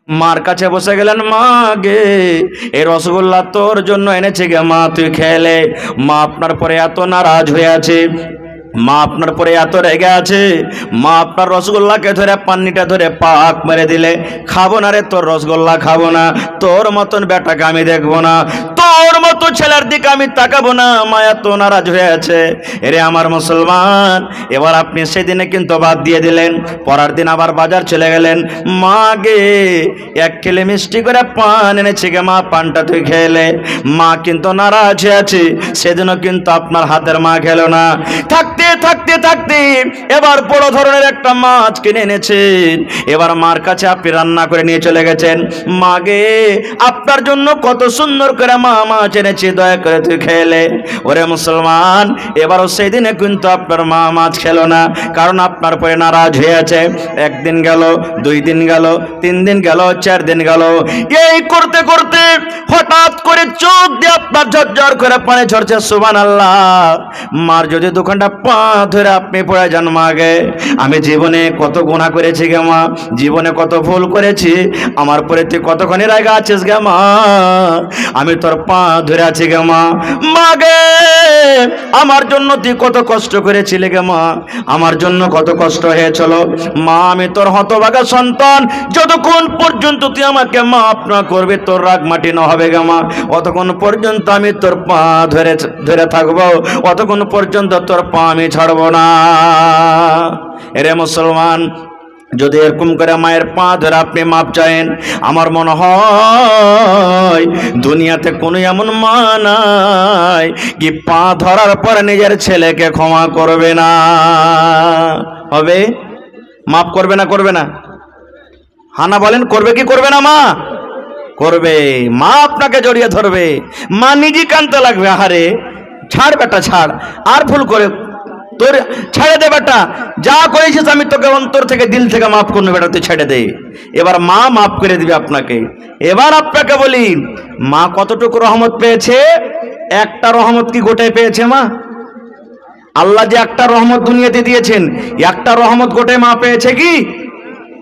মার কাছে বসে গেলেন, মা গে এই রসগোল্লা তোর জন্য এনেছে গে মা, তুই খেলে। মা আপনার পরে এত নারাজ হয়ে আছে, মা আপনার পরে এত রেগে আছে, মা আপনার রসগোল্লাকে ধরে পান্নিটা ধরে পাক মেরে দিলে, খাবো না রে তোর রসগোল্লা, খাবো না, তোর মতন বেটাকে আমি দেখবো না, তোর মতো ছেলের দিকে আমি তাকাবো না। মা এত নারাজ হয়ে আছে। এরে আমার মুসলমান, এবার আপনি সেদিনে কিন্তু বাদ দিয়ে দিলেন, পরের দিন আবার বাজার চলে গেলেন, মা গে 1 কিলো মিষ্টি করে পান এনেছে গে মা, পানটা তুই খেলে। মা কিন্তু নারাজ হয়ে আছে, সেদিনও কিন্তু আপনার হাতের মা খেলো না। থাকতে থাকতে থাকতে এবার বড় ধরনের একটা মাছ কিনে এনেছেন, এবার মার কাছে আপনি রান্না করে নিয়ে চলে গেছেন, মা গে আপনার জন্য কত সুন্দর করে মা মাছ এনেছে, দয়া করে তুই খেলে। ওরে মুসলমান, এবারও সেই দিনে কিন্তু আপনার মা মাছ খেলো না, কারণ আপনার পরে নারাজ হয়ে আছে। 1 দিন গেল, 2 দিন গেল, 3 দিন গেল, 4 দিন গেল, এই করতে করতে হঠাৎ করে চোখ দিয়ে আপনার ঝরঝর করে পানি ঝরছে। সুবহানাল্লাহ। মার যদি দোকানটা পা ধরে আপনি পড়ে যান, মা গে আমি জীবনে কত গুনাহ করেছি গে মা, জীবনে কত ভুল করেছি, আমার পরে তুই কতখানি রাগা আছিস গে মা, আমি তোর পা ধরে আছি গে মা। মা গে আমার জন্য তুই কত কষ্ট করেছিলি গে মা, আমার জন্য কত কষ্ট হয়েছিল মা, আমি তোর হতভাগা সন্তান, যতক্ষণ পর্যন্ত তুই আমাকে মাফ না করবে, তোর রাগ মাটি না হবে গে মা, অতক্ষণ পর্যন্ত আমি তোর পা ধরে ধরে থাকবো, অতক্ষণ পর্যন্ত তোর পা আমি ছাড়বো না। এরে মুসলমান, যদি এরকম করে মায়ের পা ধরে আপনি মাপ চাইেন, আমার মনে হয় দুনিয়াতে কোনো এমন মা নাই কি পা ধরার পর নিজের ছেলেকে ক্ষমা করবে না। হবে? মাপ করবে না? করবে না? হানা বলেন, করবে কি করবে না? মা করবে। মা আপনাকে জড়িয়ে ধরবে, মা নিজে কানতে লাগবে, আহারে ছাড় বেটা ছাড়, আর ভুল করে তোর ছেড়ে দে বেটা, যা করেছিস আমি তোকে অন্তর থেকে দিল থেকে মাফ করবো বেটা, তুই ছেড়ে দে। এবার মা মাফ করে দিবে আপনাকে। এবার আপনাকে বলি, মা কতটুকু রহমত পেয়েছে? একটা রহমত কি গোটায় পেয়েছে মা? আল্লাহ যে একটা রহমত দুনিয়াতে দিয়েছেন, একটা রহমত গোটায় মা পেয়েছে কি?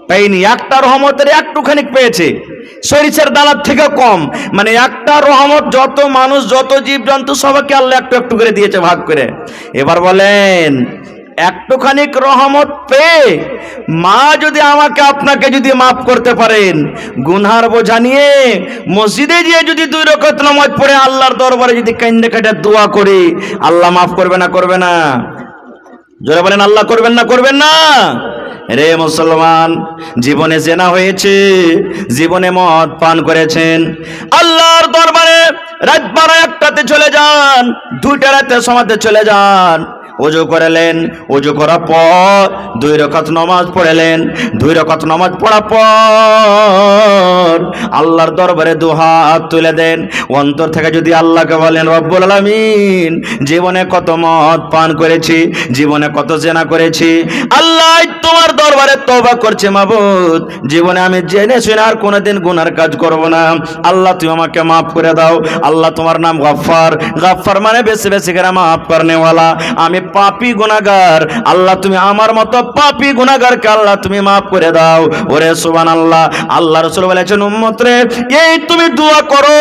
পাইনি। একটা রহমতের একটুখানি পেয়েছে, সরিষার দানার থেকে কম, মানে একটা রহমত যত মানুষ যত জীবজন্তু সবাইকে আল্লাহ একটু একটু করে দিয়েছে, ভাগ করে। এবার বলেন, একটুখানি রহমত পেয়ে মা যদি আমাকে আপনাকে যদি মাফ করতে পারেন, গুনহার বোঝা নিয়ে মসজিদে গিয়ে যদি 2 রাকাত নামাজ পড়ে আল্লাহর দরবারে যদি কান্দে কাটে দোয়া করি, আল্লাহ মাফ করবে না? করবে না? জোরে বলেন, আল্লাহ করবেন না? করবেন না? রে মুসলমান, জীবনে জেনা হয়েছে, জীবনে মদ পান করেছেন, আল্লাহর দরবারে রাত 12-1টাতে চলে যান, 2টা রাতে সমাজে চলে যান, ওযু করলেন, ওযু করার পর 2 রাকাত নামাজ পড়লেন, 2 রাকাত নামাজ পড়ার পর আল্লাহর দরবারে 2 হাত তুলে দেন, অন্তর থেকে যদি আল্লাহকে বলেন, রব্বুল আলামিন জীবনে কত মদ পান করেছি, জীবনে কত জেনা করেছি, আল্লাহ তোমার দরবারে তওবা করছি মাবুদ, জীবনে আমি জেনে শুনে আর কোনোদিন গুনার কাজ করব না, আল্লাহ তুমি আমাকে মাফ করে দাও। আল্লাহ তোমার নাম গফফার, গফফার মানে বেশি বেশি করে মাফ করনেওয়ালা, আমি পাপী গুনাহগার, আল্লাহ তুমি আমার মতো পাপী গুনাহগারকে আল্লাহ তুমি মাফ করে দাও। ওরে সুবহানাল্লাহ। আল্লাহ রাসূল বলেছেন, উম্মত রে এই তুমি দোয়া করো,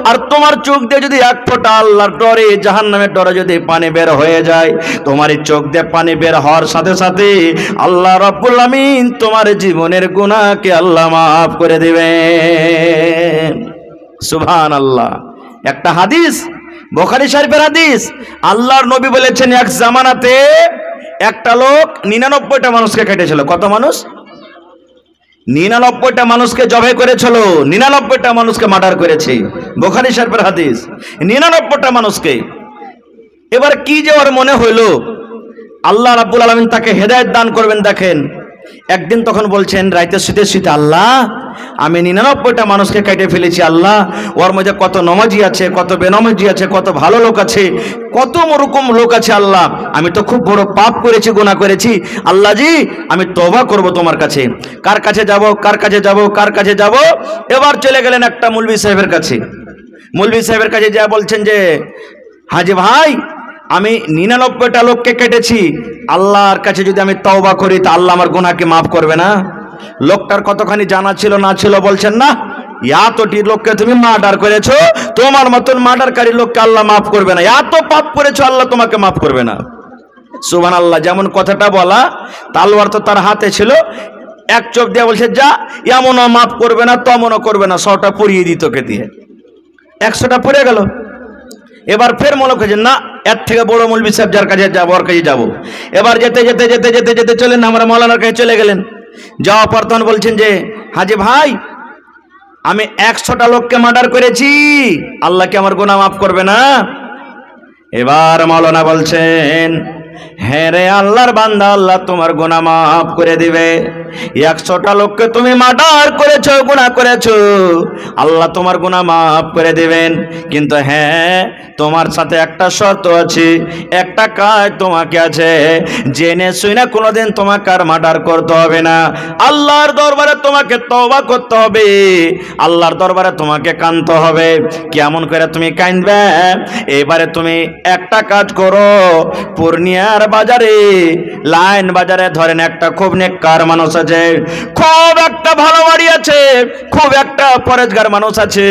আর তোমার চোখ দিয়ে যদি 1 ফোঁটা আল্লাহর ডরে, জাহান্নামের ডরে যদি পানি বের হয়ে যায়, তোমার এই চোখ দিয়ে পানি বের হওয়ার সাথে সাথে আল্লাহ রাব্বুল আমিন তোমার জীবনের গুনাহকে আল্লাহ মাফ করে দিবেন। সুবহানাল্লাহ। একটা হাদিস, বুখারী শরীফের হাদিস, আল্লাহর নবী বলেছেন, এক জামানাতে একটা লোক 99টা মানুষকে কেটেছিল। কত মানুষ? 99টা মানুষকে জবাই করেছিল, 99টা মানুষকে মার্ডার করেছে। বুখারী শরীফের হাদিস, 99টা মানুষকে। এবার কি যে ওর মনে হইলো, আল্লাহ রাব্বুল আলামিন তাকে হেদায়েত দান করবেন। দেখেন, একদিন তখন বলছেন রাইতে শুতে শুতে, আল্লাহ আমি 99টা মানুষকে কেটে ফেলেছি, আল্লাহ ওর মধ্যে কত নমাজি আছে, কত বেনমাজি আছে, কত ভালো লোক আছে, কত রকম লোক আছে, আল্লাহ আমি তো খুব বড় পাপ করেছি, গুনাহ করেছি, আল্লাহ জি আমি তওবা করব তোমার কাছে। কার কাছে যাব? কার কাছে যাব? কার কাছে যাব? এবার চলে গেলেন একটা মৌলভী সাহেবের কাছে। মৌলভী সাহেবের কাছে যা বলছেন যে, হাজি ভাই আমি 99টা লোককে কেটেছি, আল্লাহর কাছে যদি আমি তওবা করি তা আল্লাহ আমার গুনাহকে মাফ করবে না? লোকটার কতখানি জানা ছিল না ছিল বলছেন না? এতটি লোককে তুমি মার্ডার করেছো, তোমার মতন মার্ডারকারী লোককে আল্লাহ মাফ করবে না। এত পাপ করেছো, আল্লাহ তোমাকে মাফ করবে না। সুবহানাল্লাহ। যেমন কথাটা বলা, তালোয়ার তো তার হাতে ছিল, এক চোখ দিয়ে বলছে যা, এমনও মাফ করবে না, তমনও করবে না, 100টা পড়িয়ে দিত কে দিয়ে, 100টা পড়ে গেল। এবার ফের মনে করছেন না, এর থেকে বড় মৌলভী সাহেব যার কাছে যাবো, ওর কাছে যাবো। এবার যেতে যেতে যেতে যেতে যেতে চলেন, আমরা মৌলানার কাছে চলে গেলেন। যাওয়া পর তখন বলছেন যে হাজি ভাই, আমি 100টা লোককে মার্ডার করেছি, আল্লাহ কি আমার গুনাহ মাফ করবে না? এবার মাওলানা বলছেন, হ্যাঁ রে আল্লাহর বান্দা, আল্লাহ তোমার গুনাহ মাফ করে দিবে। 100টা লোককে তুমি মার্ডার করেছো, গুনাহ করেছো, আল্লাহ তোমার গুনাহ মাফ করে দিবেন। কিন্তু হ্যাঁ, তোমার সাথে একটা শর্ত আছে, একটা কাজ তোমাকে আছে, জেনে শুনে কোনোদিন তোমাকে আর মার্ডার করতে হবে না। আল্লাহর দরবারে তোমাকে তওবা করতে হবে, আল্লাহর দরবারে তোমাকে কাঁদতে হবে। কেমন করে তুমি কাঁদবে? এবারে তুমি একটা কাজ করো, পূর্ণিয়ার বাজারে, লাইন বাজারে ধরেন একটা খুব নেককার মানুষ আছে, খুব একটা ভালো বাড়ি আছে, খুব একটা পরেজগার মানুষ আছে,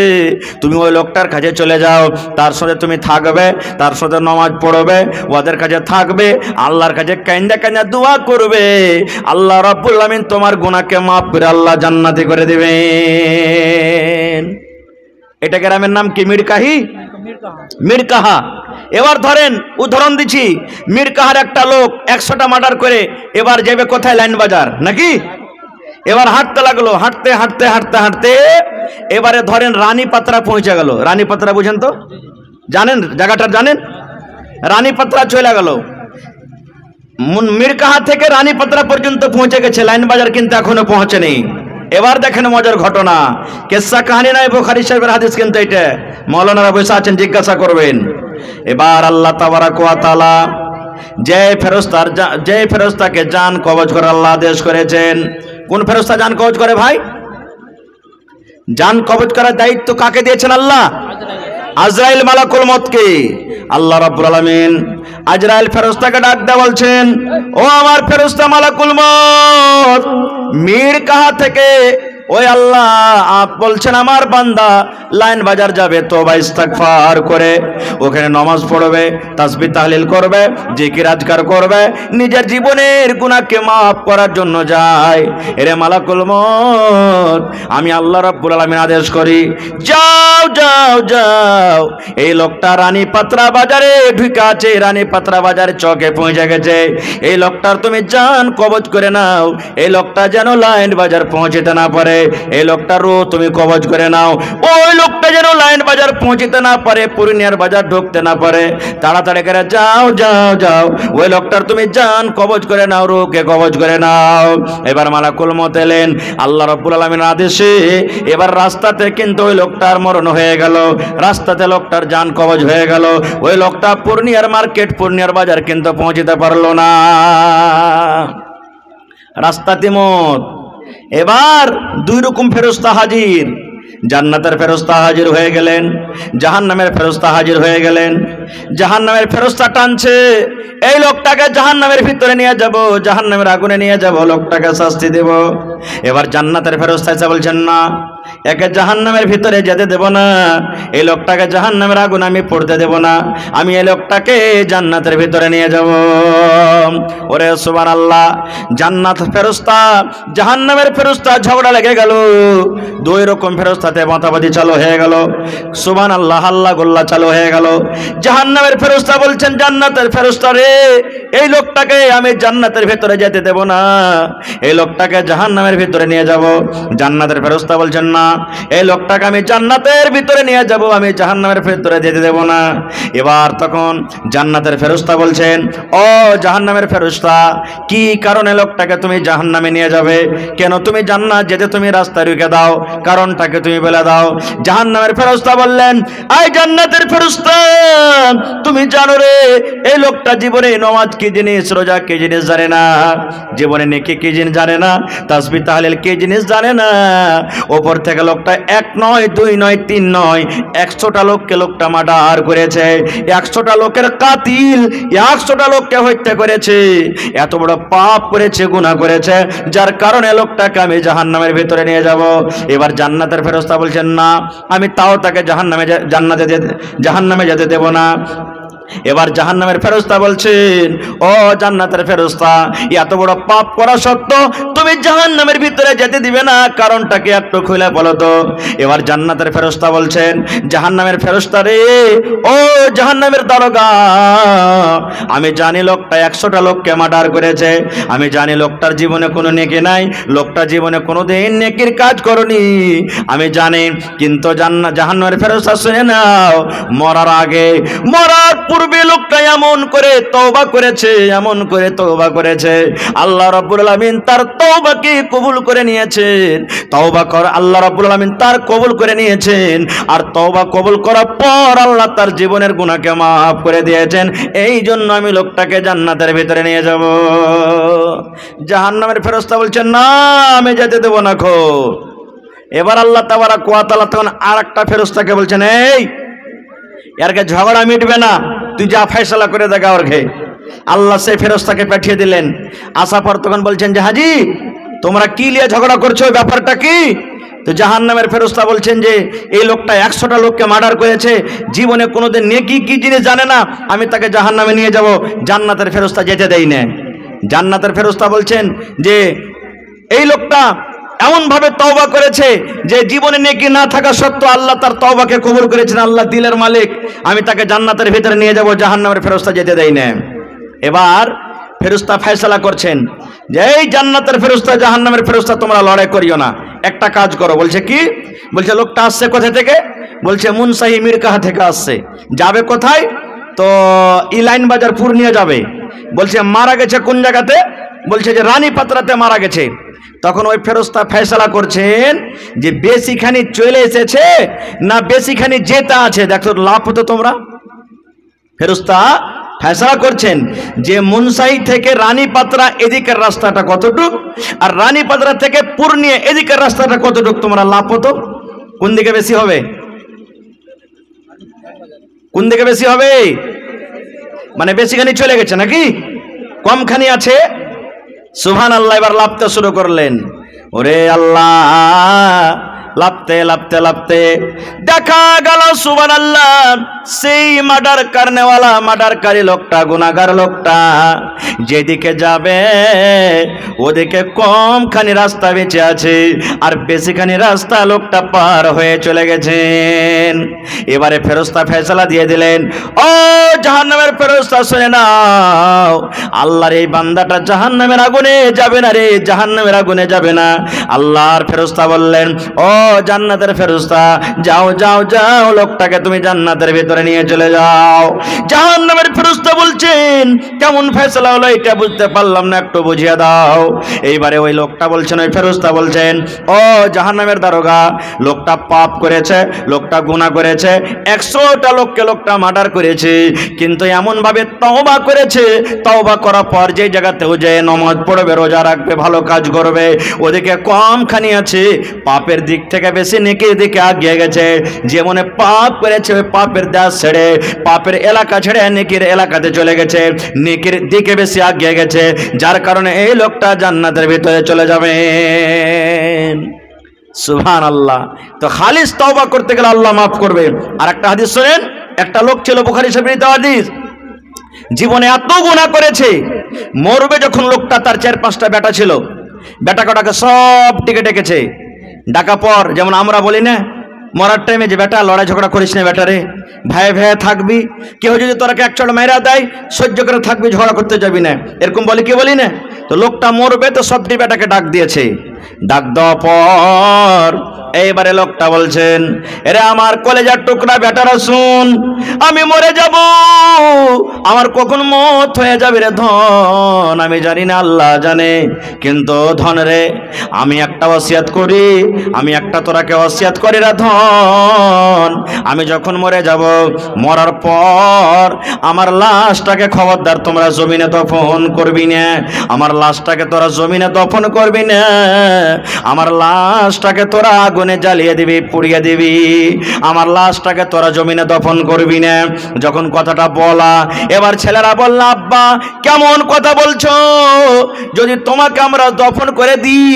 তুমি ওই লোকটার কাছে চলে যাও, তার সাথে তুমি থাকবে, তার সাথে নামাজ পড়বে, ওদের কাছে থাকবে, আল্লাহর কাছে কাইন্দা কাইন্দা দোয়া করবে, আল্লাহ রাব্বুল আমিন তোমার গুনাহকে মাফ করে আল্লাহ জান্নাতি করে দিবেন। এটা গ্রামের নাম কি? মিরকাহি, মিরকাহা। এবার ধরেন উদাহরণ দিচ্ছি, মিরকাহার একটা লোক 100টা মার্ডার করে এবার যাবে কোথায়? লাইন বাজার নাকি? এবার হাঁটতে লাগলো, হাঁটতে হাঁটতে হাঁটতে হাঁটতে এবারে ধরেন রানীপাত্রা পৌঁছে গেল। রানীপাত্রা বুঝেন তো, জানেন জায়গাটা? জানেন? রানীপাত্রা চলে গেল, মিরকাহা থেকে রানীপাত্রা পর্যন্ত পৌঁছে গেছে, লাইন বাজার কিন্তু এখনো পৌঁছেনি। এবার দেখেন মজার ঘটনা, কেসা কাহিনী নয়, বুখারী শরীফের হাদিস কিন্তু এটা, মাওলানারা বসে আছেন, জিজ্ঞাসা করবেন। এবার আল্লাহ তাবারাক ওয়া তাআলা যে ফেরেশতাকে জান কবজ করে আল্লাহ আদেশ করেছেন। কোন ফেরেশতা জান কবজ করে ভাই? জান কবজ করার দায়িত্ব কাকে দিয়েছেন? আল্লাহ। আজরাইল মালাকুল মউতকে আল্লাহ রাব্বুল আলামিন আজরাইল ফেরেশতাকে ডাক দিয়ে বলছেন, ও আমার ফেরেশতা মালাকুল মউত, মিরকাহা থেকে ওই আল্লাহ বলছেন আমার বান্দা লাইন বাজার যাবে, তওবা ইস্তিগফার করে ওখানে নামাজ পড়বে, তাসবিহ তাহলিল করবে, জিকির আজকার করবে, নিজের জীবনের গুনাহকে মাফ করার জন্য যায়। এরে মালাকুল মউত, আমি আল্লাহ রাব্বুল আলামিন আদেশ করি, যাও যাও যাও, এই লোকটা রানীপাত্রা বাজারে ঢুকে আছে, রানীপাত্রা বাজারে চকে পৌঁছে গেছে, এই লোকটার তুমি জান কবজ করে নাও, এই লোকটা যেন লাইন বাজার পৌঁছতে না পারে, এই লোকটারও তুমি কবজ করে নাও, ওই লোকটা যেন লাইন বাজার পৌঁছতে না পারে, পূর্ণিয়ার বাজার ঢুকতে না পারে, তাড়াতাড়ি করে যাও যাও যাও, ওই লোকটার তুমি জান কবজ করে নাও, রূহকে কবজ করে নাও। এবার মালাকুল মউত এলেন, আল্লাহ রাব্বুল আলামিনের আদেশে এবার রাস্তাতে কিন্তু ওই লোকটার মরণ হয়ে গেল, রাস্তাতে লোকটার জান কবজ হয়ে গেল, ওই লোকটা পূর্ণিয়ার মার্কেট, পূর্ণিয়ার বাজার কিন্তু পৌঁছতে পারলো না, রাস্তাতে মত। এবার দুই রকম ফেরেশতা হাজির, জান্নাতের ফেরেশতা হাজির হয়ে গেলেন, জাহান্নামের ফেরেশতা হাজির হয়ে গেলেন। জাহান্নামের ফেরেশতা টানছে, এই লোকটাকে জাহান্নামের ভিতরে নিয়ে যাব, জাহান্নামের আগুনে নিয়ে যাব, লোকটাকে শাস্তি দেব। এবার জান্নাতের ফেরেশতা এসে বলছেন, না, একে জাহান্নামের ভিতরে যেতে দেব না, এই লোকটাকে জাহান্নামের আগুন আমি পড়তে দেব না, আমি এই লোকটাকে জান্নাতের ভিতরে নিয়ে যাব। ওরে সুবহানাল্লাহ, জান্নাত ফেরেশতা জাহান্নামের ফেরেশতা ঝগড়া লেগে গেল, দুই রকম ফেরেশতাতে মাতামাতি চালু হয়ে গেল, সুবহানাল্লাহ, হাল্লা গোল্লা চালু হয়ে গেল। জাহান্নামের ফেরেশতা বলছেন, জান্নাতের ফেরেশতা রে, এই লোকটাকে আমি জান্নাতের ভিতরে যেতে দেব না, এই লোকটাকে জাহান্নামের ভিতরে নিয়ে যাব। জান্নাতের ফেরেশতা বলছেন, না, এই লোকটাকে আমি জান্নাতের ভিতরে নিয়ে যাব, আমি জাহান্নামের ভিতরে যেতে দেব না। এবার তখন জান্নাতের ফেরেশতা বলছেন, ও জাহান্নামের ফেরেশতা, কি কারণে লোকটাকে তুমি জাহান্নামে নিয়ে যাবে? কেন তুমি জান্নাত যেতে তুমি রাস্তা রুখে দাও, কারণটাকে তুমি বলে দাও। জাহান্নামের ফেরেশতা বললেন, আই জান্নাতের ফেরেশতা, তুমি জানো রে, এই লোকটা জীবনে নামাজ কি জিনিস, রোজা কি জিনিস জানে না, জীবনে নেকি কি জিনিস জানে না, তাসবিহ তাহলিল কি জিনিস জানে না, ওপর থেকে লোকটা এক নয়, দুই নয়, তিন নয়, 100টা লোককে লোকটা মার্ডার করেছে। 100টা লোকের কাতিল, 100টা লোককে হত্যা করেছে। এত বড় পাপ করেছে, গুনাহ করেছে, যার কারণে লোকটাকে আমি জাহান্নামের ভিতরে নিয়ে যাব। এবার জান্নাতের ফেরেশতা বলছেন না, আমি তাও তাকে জাহান্নামে যেতে দেব না। এবার জাহান্নামের ফেরেশতা বলছেন, ও জান্নাতের ফেরেশতা, এত বড় পাপ করা সত্ত্বেও তুমি জাহান্নামের ভিতরে যেতে দিবে না, কারণটা কি একটু খুলে বলো তো। এবার জান্নাতের ফেরেশতা বলছেন, জাহান্নামের ফেরেশতা রে, ও জাহান্নামের দারোগা, আমি জানি লোকটা 100টা লোককে মার্ডার করেছে, আমি জানি লোকটার জীবনে কোনো নেকি নাই, লোকটা জীবনে কোনোদিন নেকির কাজ করনি, আমি জানি। কিন্তু জাহান্নামের ফেরেশতা শুনে নাও, মরার আগে, মরার পূর্বে লোকটা এমন করে তওবা করেছে, এমন করে তওবা করেছে, আল্লাহ রাব্বুল আলামিন তার তওবাকে কবুল করে নিয়েছেন। তওবা কর আল্লাহ রাব্বুল আলামিন তার কবুল করে নিয়েছেন, আর তওবা কবুল করার পর আল্লাহ তার জীবনের গুনাহকে মাফ করে দিয়েছেন। এই জন্য আমি লোকটাকে জান্নাতের ভিতরে নিয়ে যাব। জাহান্নামের ফেরেশতা বলছেন, না, আমি যেতে দেব না খো। এবার আল্লাহ তাবারাক ওয়া তাআলা তখন আরেকটা ফেরেশতাকে বলছেন, এই এরকে ঝগড়া মিটবে না, তুই যা ফয়সালা করে দেখা ওর ঘে। আল্লাহ সেই ফেরেশতাকে পাঠিয়ে দিলেন। আসার পর তখন বলছেন যে, হাজি, তোমরা কি নিয়ে ঝগড়া করছো, ব্যাপারটা কি? তো জাহান্নামের ফেরেশতা বলছেন যে, এই লোকটা 100টা লোককে মার্ডার করেছে, জীবনে কোনোদিন নেকি কি জিনিস জানে না, আমি তাকে জাহান্নামে নিয়ে যাব। জান্নাতের ফেরেশতা যেতে দেই না। জান্নাতের ফেরেশতা বলছেন যে, এই লোকটা এমন ভাবে তওবা করেছে যে জীবনে নেকি না থাকা সত্ত্বেও আল্লাহ তার তওবাকে কবুল করেছেন, আল্লাহ দিলের মালিক, আমি তাকে জান্নাতের ভিতরে নিয়ে যাব। জাহান্নামের ফেরেশতা যেতে দেয় না। এবার ফেরেশতা ফয়সালা করছেন যে, এই জান্নাতের ফেরেশতা, জাহান্নামের ফেরেশতা, তোমরা লড়াই করিও না, একটা কাজ করো। বলছে কি? বলছে লোকটা আসছে কোথা থেকে? বলছে মুনসাহি মিরকাহা থেকে আসছে। যাবে কোথায়? তো ইলাইন বাজার পূর্ণিয়া যাবে। বলছে মারা গেছে কোন জায়গাতে? বলছে যে রানী পাত্রাতে মারা গেছে। তখন ওই ফেরেশতা ফয়সালা করছেন যে বেশিখানি চলে এসেছে না বেশিখানি যেতে আছে, দেখো লাভ হতো তোমরা। ফেরেশতা ফয়সালা করছেন যে মুনসাই থেকে রানী পাত্রা এদিকের রাস্তাটা কতটুক, আর রানী পাত্রা থেকে পূর্ণিয়া এদিকের রাস্তাটা কতটুক, তোমরা লাভ হতো কোন দিকে বেশি হবে? কোন দিকে বেশি হবে? মানে বেশিখানি চলে গেছে নাকি কমখানি আছে? সুবহানাল্লাহ। এবার লাফতে শুরু করলেন। ওরে আল্লাহ, লাফতে লাফতে লাফতে দেখা গেল সুবহানাল্লাহ সেই মার্ডারকারী লোকটা, গুনাহগার লোকটা যেদিকে যাবে ওদিকে কমখানি রাস্তা বেঁচে আছে, আর বেশিখানি রাস্তা লোকটা পার হয়ে চলে গেছেন। এবারে ফেরেশতা ফয়সালা দিয়ে দিলেন, ও জাহান্নামের ফেরেশতা শুনে নাও, আল্লাহর এই বান্দাটা জাহান্নামের আগুনে যাবে না রে, জাহান্নামের আগুনে যাবে না। আল্লাহর ফেরেশতা বললেন, ও জান্নাতের ফেরেশতা, যাও যাও যাও, লোকটাকে তুমি জান্নাতের ভিতরে নিয়ে চলে যাও। জাহান্নামের ফেরেশতা বলছেন, কেমন ফয়সালা হলো এটা বুঝতে পারলাম না, একটু বুঝিয়ে দাও। এইবারে ওই লোকটা বলছেন, ওই ফেরেশতা বলছেন, ও জাহান্নামের দারোগা, লোকটা পাপ করেছে, লোকটা গুনাহ করেছে, 100টা লোককে লোকটা মার্ডার করেছে, কিন্তু এমন ভাবে তওবা করেছে, তওবা করার পর যে জায়গাতেও যে নামাজ পড়বে, রোজা রাখবে, ভালো কাজ করবে, ওদিকে কমখানি আছে, পাপের দিক থেকে বেশি নেকির দিকে এগিয়ে গেছে। যেমন পাপ করেছে ওই পাপের দেশ ছেড়ে, পাপের এলাকা ছেড়ে নেকির এলাকাতে চলে গেছে, নেকির দিকে বেশি এগিয়ে গেছে, যার কারণে এই লোকটা জান্নাতের ভিতরে চলে যাবে। সুবহানাল্লাহ। তো খালিস তওবা করতে গেলে আল্লাহ মাফ করবে। আর একটা হাদিস শুনেন, একটা লোক ছিল, বুখারী শরীফের হাদিস, জীবনে এত গুনাহ করেছে, মরবে যখন লোকটা, তার 4-5টা বেটা ছিল, বেটা কটাকে সব ডেকেছে। ডাকা পর যেমন আমরা বলি না মরার টাইমে যে বেটা লড়াই ঝগড়া করিস না, বেটারে ভাই ভাই থাকবি, কেউ যদি তোরাকে এক চড় মেরা দেয় সহ্য করে থাকবি, ঝগড়া করতে যাবি না, এরকম বলি কি বলি না? তো লোকটা মরবে তো সবটি বেটাকে ডাক দিয়েছে। ডাক দেওয়ার পর এইবারে লোকটা বলছেন, এরে আমার কলেজার টুকরা বেটারা শুন, আমি মরে যাব, আমার কখন মত হয়ে যাবে রে ধন আমি জানি না, আল্লাহ জানে, কিন্তু ধন রে আমি একটা ওসিয়ত করি, আমি একটা তোরাকে ওসিয়ত করি রে ধন, আমি যখন মরে যাব, মরার পর আমার লাশটাকে খবরদার তোমরা জমিনে দফন করবি না, আমার লাশটাকে তোরা জমিনে দফন করবি না, আমার লাশটাকে তোরা আগুন আগুনে জ্বালিয়ে দিবি, পুড়িয়ে দিবি, আমার লাশটাকে তোরা জমিনে দফন করবি না। যখন কথাটা বলা, এবার ছেলেরা বলল, আব্বা কেমন কথা বলছো? যদি তোমাকে আমরা দফন করে দিই,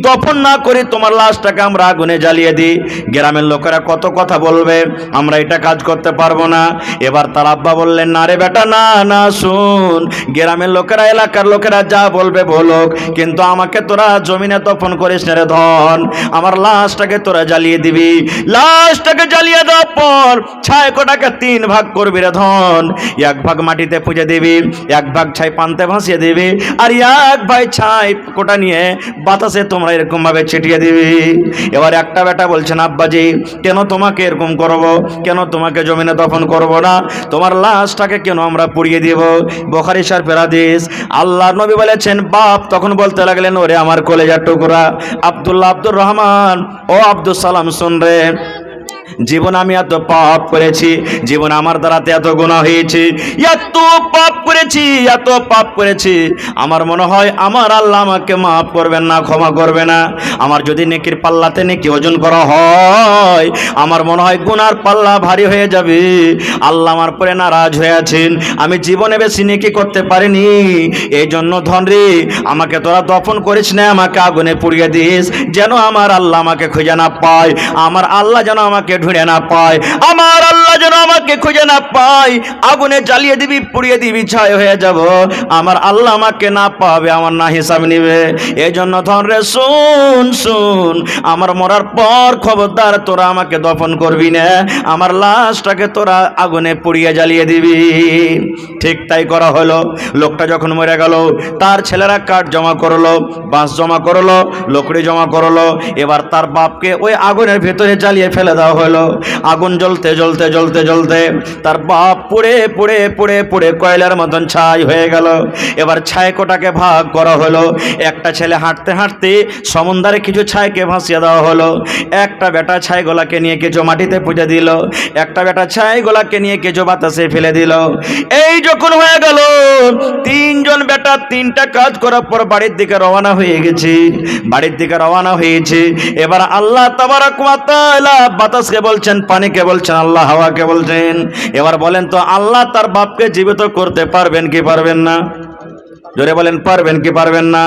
দফন না করি তোমার লাশটাকে আমরা আগুনে জ্বালিয়ে দিই, গ্রামের লোকেরা কত কথা বলবে, আমরা এটা কাজ করতে পারবো না। এবার তার আব্বা বললেন, না রে বেটা, না না, শুন, গ্রামের লোকেরা, এলাকার লোকেরা যা বলবে বলুক, কিন্তু আমাকে তোরা জমিনে দফন করিস না রে ধন, আমার লাশটাকে তোরা জ্বালিয়ে দিবি। লাশটাকে জ্বালিয়ে দেওয়ার পর ছাই কোটাকে 3 ভাগ করবি রে ধন, 1 ভাগ মাটিতে পুঁজে দিবি, 1 ভাগ ছাই পান্তে ভাসিয়ে দিবি, আর 1 ভাগ ছাই কোটা নিয়ে বাতাসে তোমরা এরকম ভাবে ছিটিয়ে দিবি। এবার একটা বেটা বলছেন, আব্বাজি কেন তোমাকে এরকম করব, কেন তোমাকে জমিনে দফন করব না, তোমার লাশটাকে কেন আমরা পুড়িয়ে দিব? বুখারী শরীফের হাদিস। আল্লাহর নবী বলেছেন, বাপ তখন বলতে লাগলেন, ওরে আমার কলেজার টুকরা আব্দুল্লাহ, আব্দুর রহমান, ও আব্দুল সালাম, শুন রে, জীবন আমি এত পাপ করেছি, জীবন আমার দ্বারাতে এত গুনাহ হয়েছে, এত পাপ করেছি, এত পাপ করেছি, আমার মনে হয় আমার আল্লাহ আমাকে মাফ করবেন না, ক্ষমা করবে না। আমার যদি নেকির পাল্লাতে নেকি ওজন করা হয়, আমার মনে হয় গুনার পাল্লা ভারী হয়ে যাবে, আল্লাহ আমার পরে নারাজ হয়ে আছেন, আমি জীবনে বেশি নেকি করতে পারিনি, এই জন্য ধন রে আমাকে তোরা দফন করিস না, আমাকে আগুনে পুড়িয়ে দিস, যেন আমার আল্লাহ আমাকে খুঁজে না পায়, আমার আল্লাহ যেন আমাকে ঢুঁড়ে না পায়, আমার আল্লাহ যেন আমাকে খুঁজে না পায়, আগুনে জ্বালিয়ে দিবি, পুড়িয়ে দিবি, ছাই হয়ে যাব, আমার আল্লাহ আমাকে না পাবে, আমার না হিসাব নিবে। এই জন্য ধন রে শুন, শুন, আমার মরার পর খবরদার তোরা আমাকে দফন করবি না, আমার লাশটাকে তোরা আগুনে পুড়িয়ে জ্বালিয়ে দিবি। ঠিক তাই করা হলো। লোকটা যখন মরে গেল, তার ছেলেরা কাঠ জমা করলো, বাঁশ জমা করলো, লকড়ি জমা করলো, এবার তার বাপকে ওই আগুনের ভেতরে জ্বালিয়ে ফেলে দেওয়া হলো। আগুন জ্বলতে জ্বলতে জ্বলতে জ্বলতে তার বাপ পুড়ে পুড়ে পুড়ে পুড়ে কয়লার মতন ছাই হয়ে গেল। এবার ছাই কোটাকে ভাগ করা হলো। একটা ছেলে হাঁটতে হাঁটতে সমুদ্রে কিছু ছাইকে ভাসিয়ে দেওয়া হলো। একটা বেটা ছাইগুলাকে নিয়ে কিছু মাটিতে পুঁতে দিল, একটা বেটা ছাইগুলাকে নিয়ে কিছু বাতাসে ফেলে দিল। এই যখন হয়ে গেল, 3 জন বেটা 3টা কাজ করার পর বাড়ির দিকে রওনা হয়ে গেছে, বাড়ির দিকে রওনা হয়েছে। এবার আল্লাহ তাবারক ওয়া তাআলা বাতাসকে বলছেন, পানিকে বলছেন, আল্লাহ হাওয়াকে বলছেন, এবার বলেন তো আল্লাহ তার বাপকে জীবিত করতে পারবেন কি পারবেন না? জোরে বলেন, পারবেন কি পারবেন না?